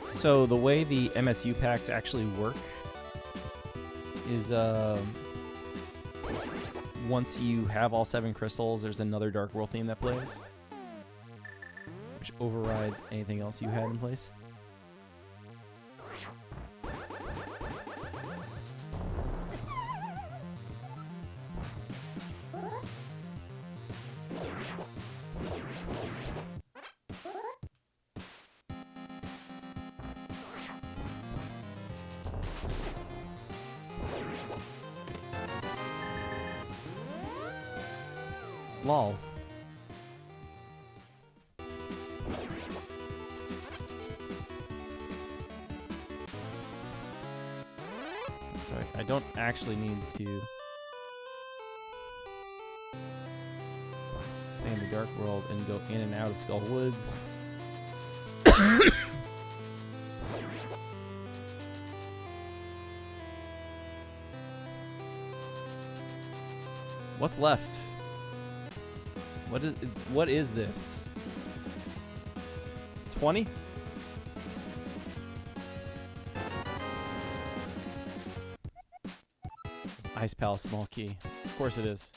Speaker 1: So the way the MSU packs actually work is once you have all 7 crystals, there's another Dark World theme that plays, which overrides anything else you had in place. Lol. So I don't actually need to stay in the Dark World and go in and out of Skull Woods. What's left? What is this? 20? Ice Palace small key. Of course it is.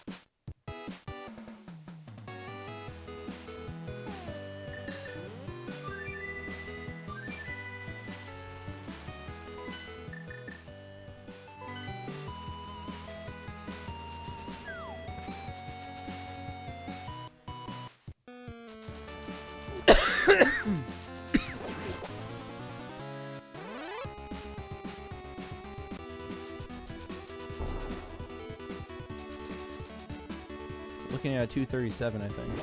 Speaker 1: Looking at a 237, I think.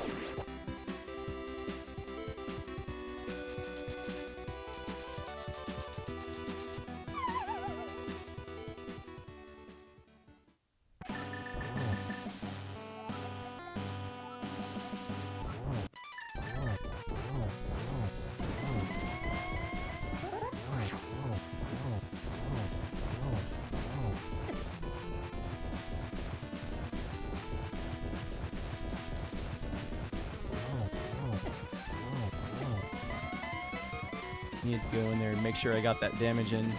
Speaker 1: Need to go in there and make sure I got that damage in.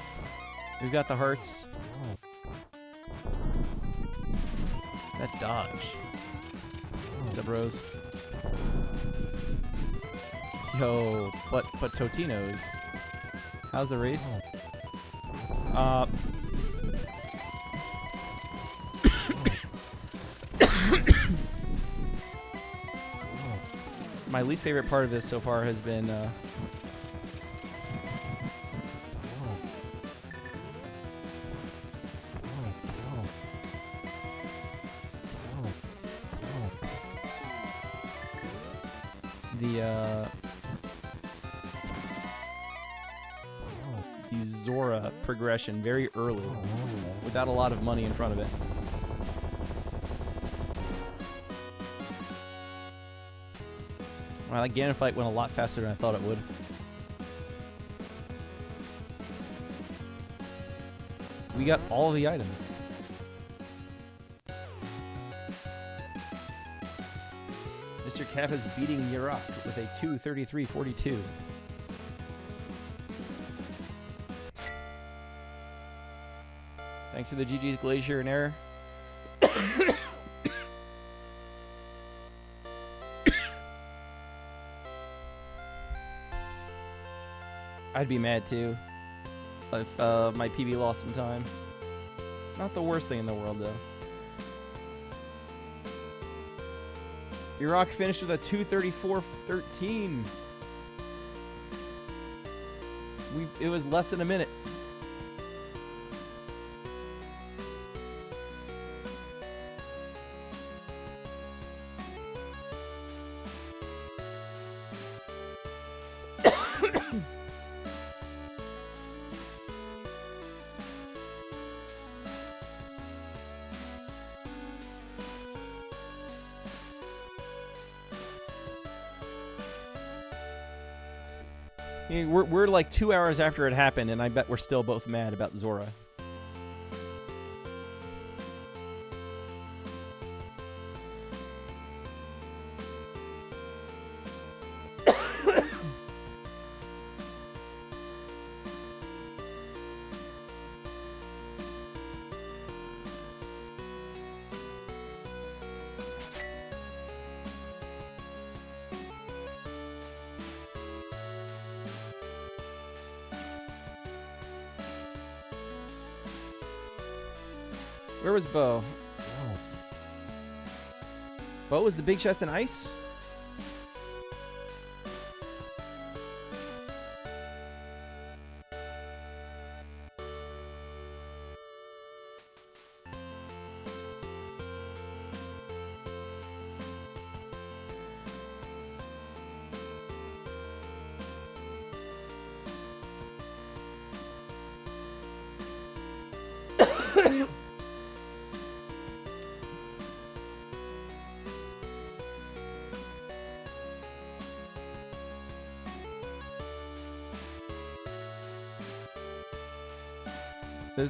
Speaker 1: We've got the hearts. That dodge. What's up, Rose? Yo, but Totino's. How's the race? My least favorite part of this so far has been the Zora progression very early without a lot of money in front of it. Well, that Ganon fight went a lot faster than I thought it would. We got all the items. Mr. Cap is beating Yurok with a 2:33.42. Thanks for the GG's Glacier and Air. I'd be mad too if my PB lost some time. Not the worst thing in the world though. Yurok finished with a 2:34.13. It was less than a minute. I mean, we're like 2 hours after it happened, and I bet we're still both mad about Zora. Where was Bo? Oh. Bo was the big chest in ice?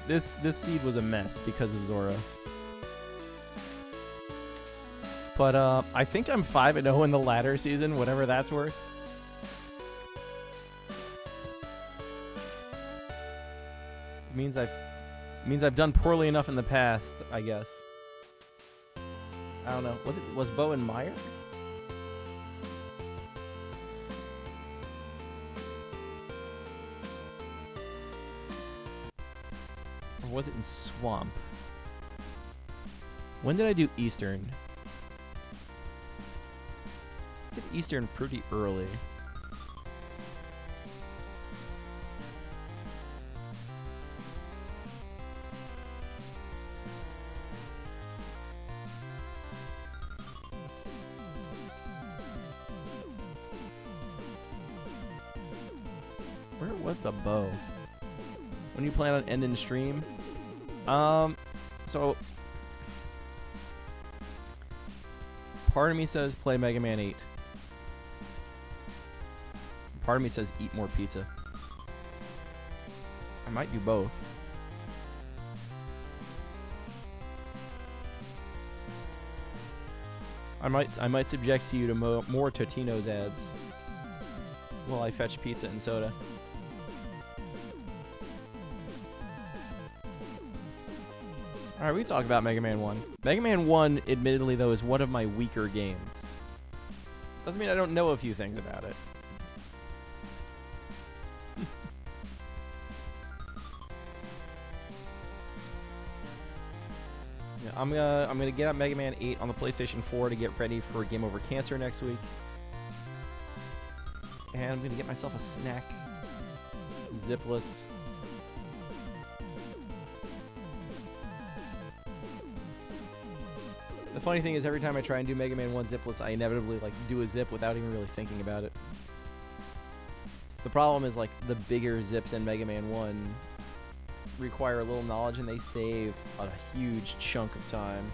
Speaker 1: This seed was a mess because of Zora. But I think I'm 5-0 in the ladder season, whatever that's worth. It means I've done poorly enough in the past, I guess. I don't know. Was Bo and Meyer? Or was it in Swamp? When did I do Eastern? I did Eastern pretty early. Where was the bow? When you plan on ending stream? So part of me says play Mega Man 8. Part of me says eat more pizza. I might do both. I might subject you to more Totino's ads while I fetch pizza and soda. Alright, we talk about Mega Man 1. Mega Man 1, admittedly, though, is one of my weaker games. Doesn't mean I don't know a few things about it. Yeah, I'm gonna get out Mega Man 8 on the PlayStation 4 to get ready for Game Over Cancer next week. And I'm gonna get myself a snack. Zipless. The funny thing is, every time I try and do Mega Man 1 zipless, I inevitably do a zip without even really thinking about it. The problem is the bigger zips in Mega Man 1 require a little knowledge, and they save a huge chunk of time.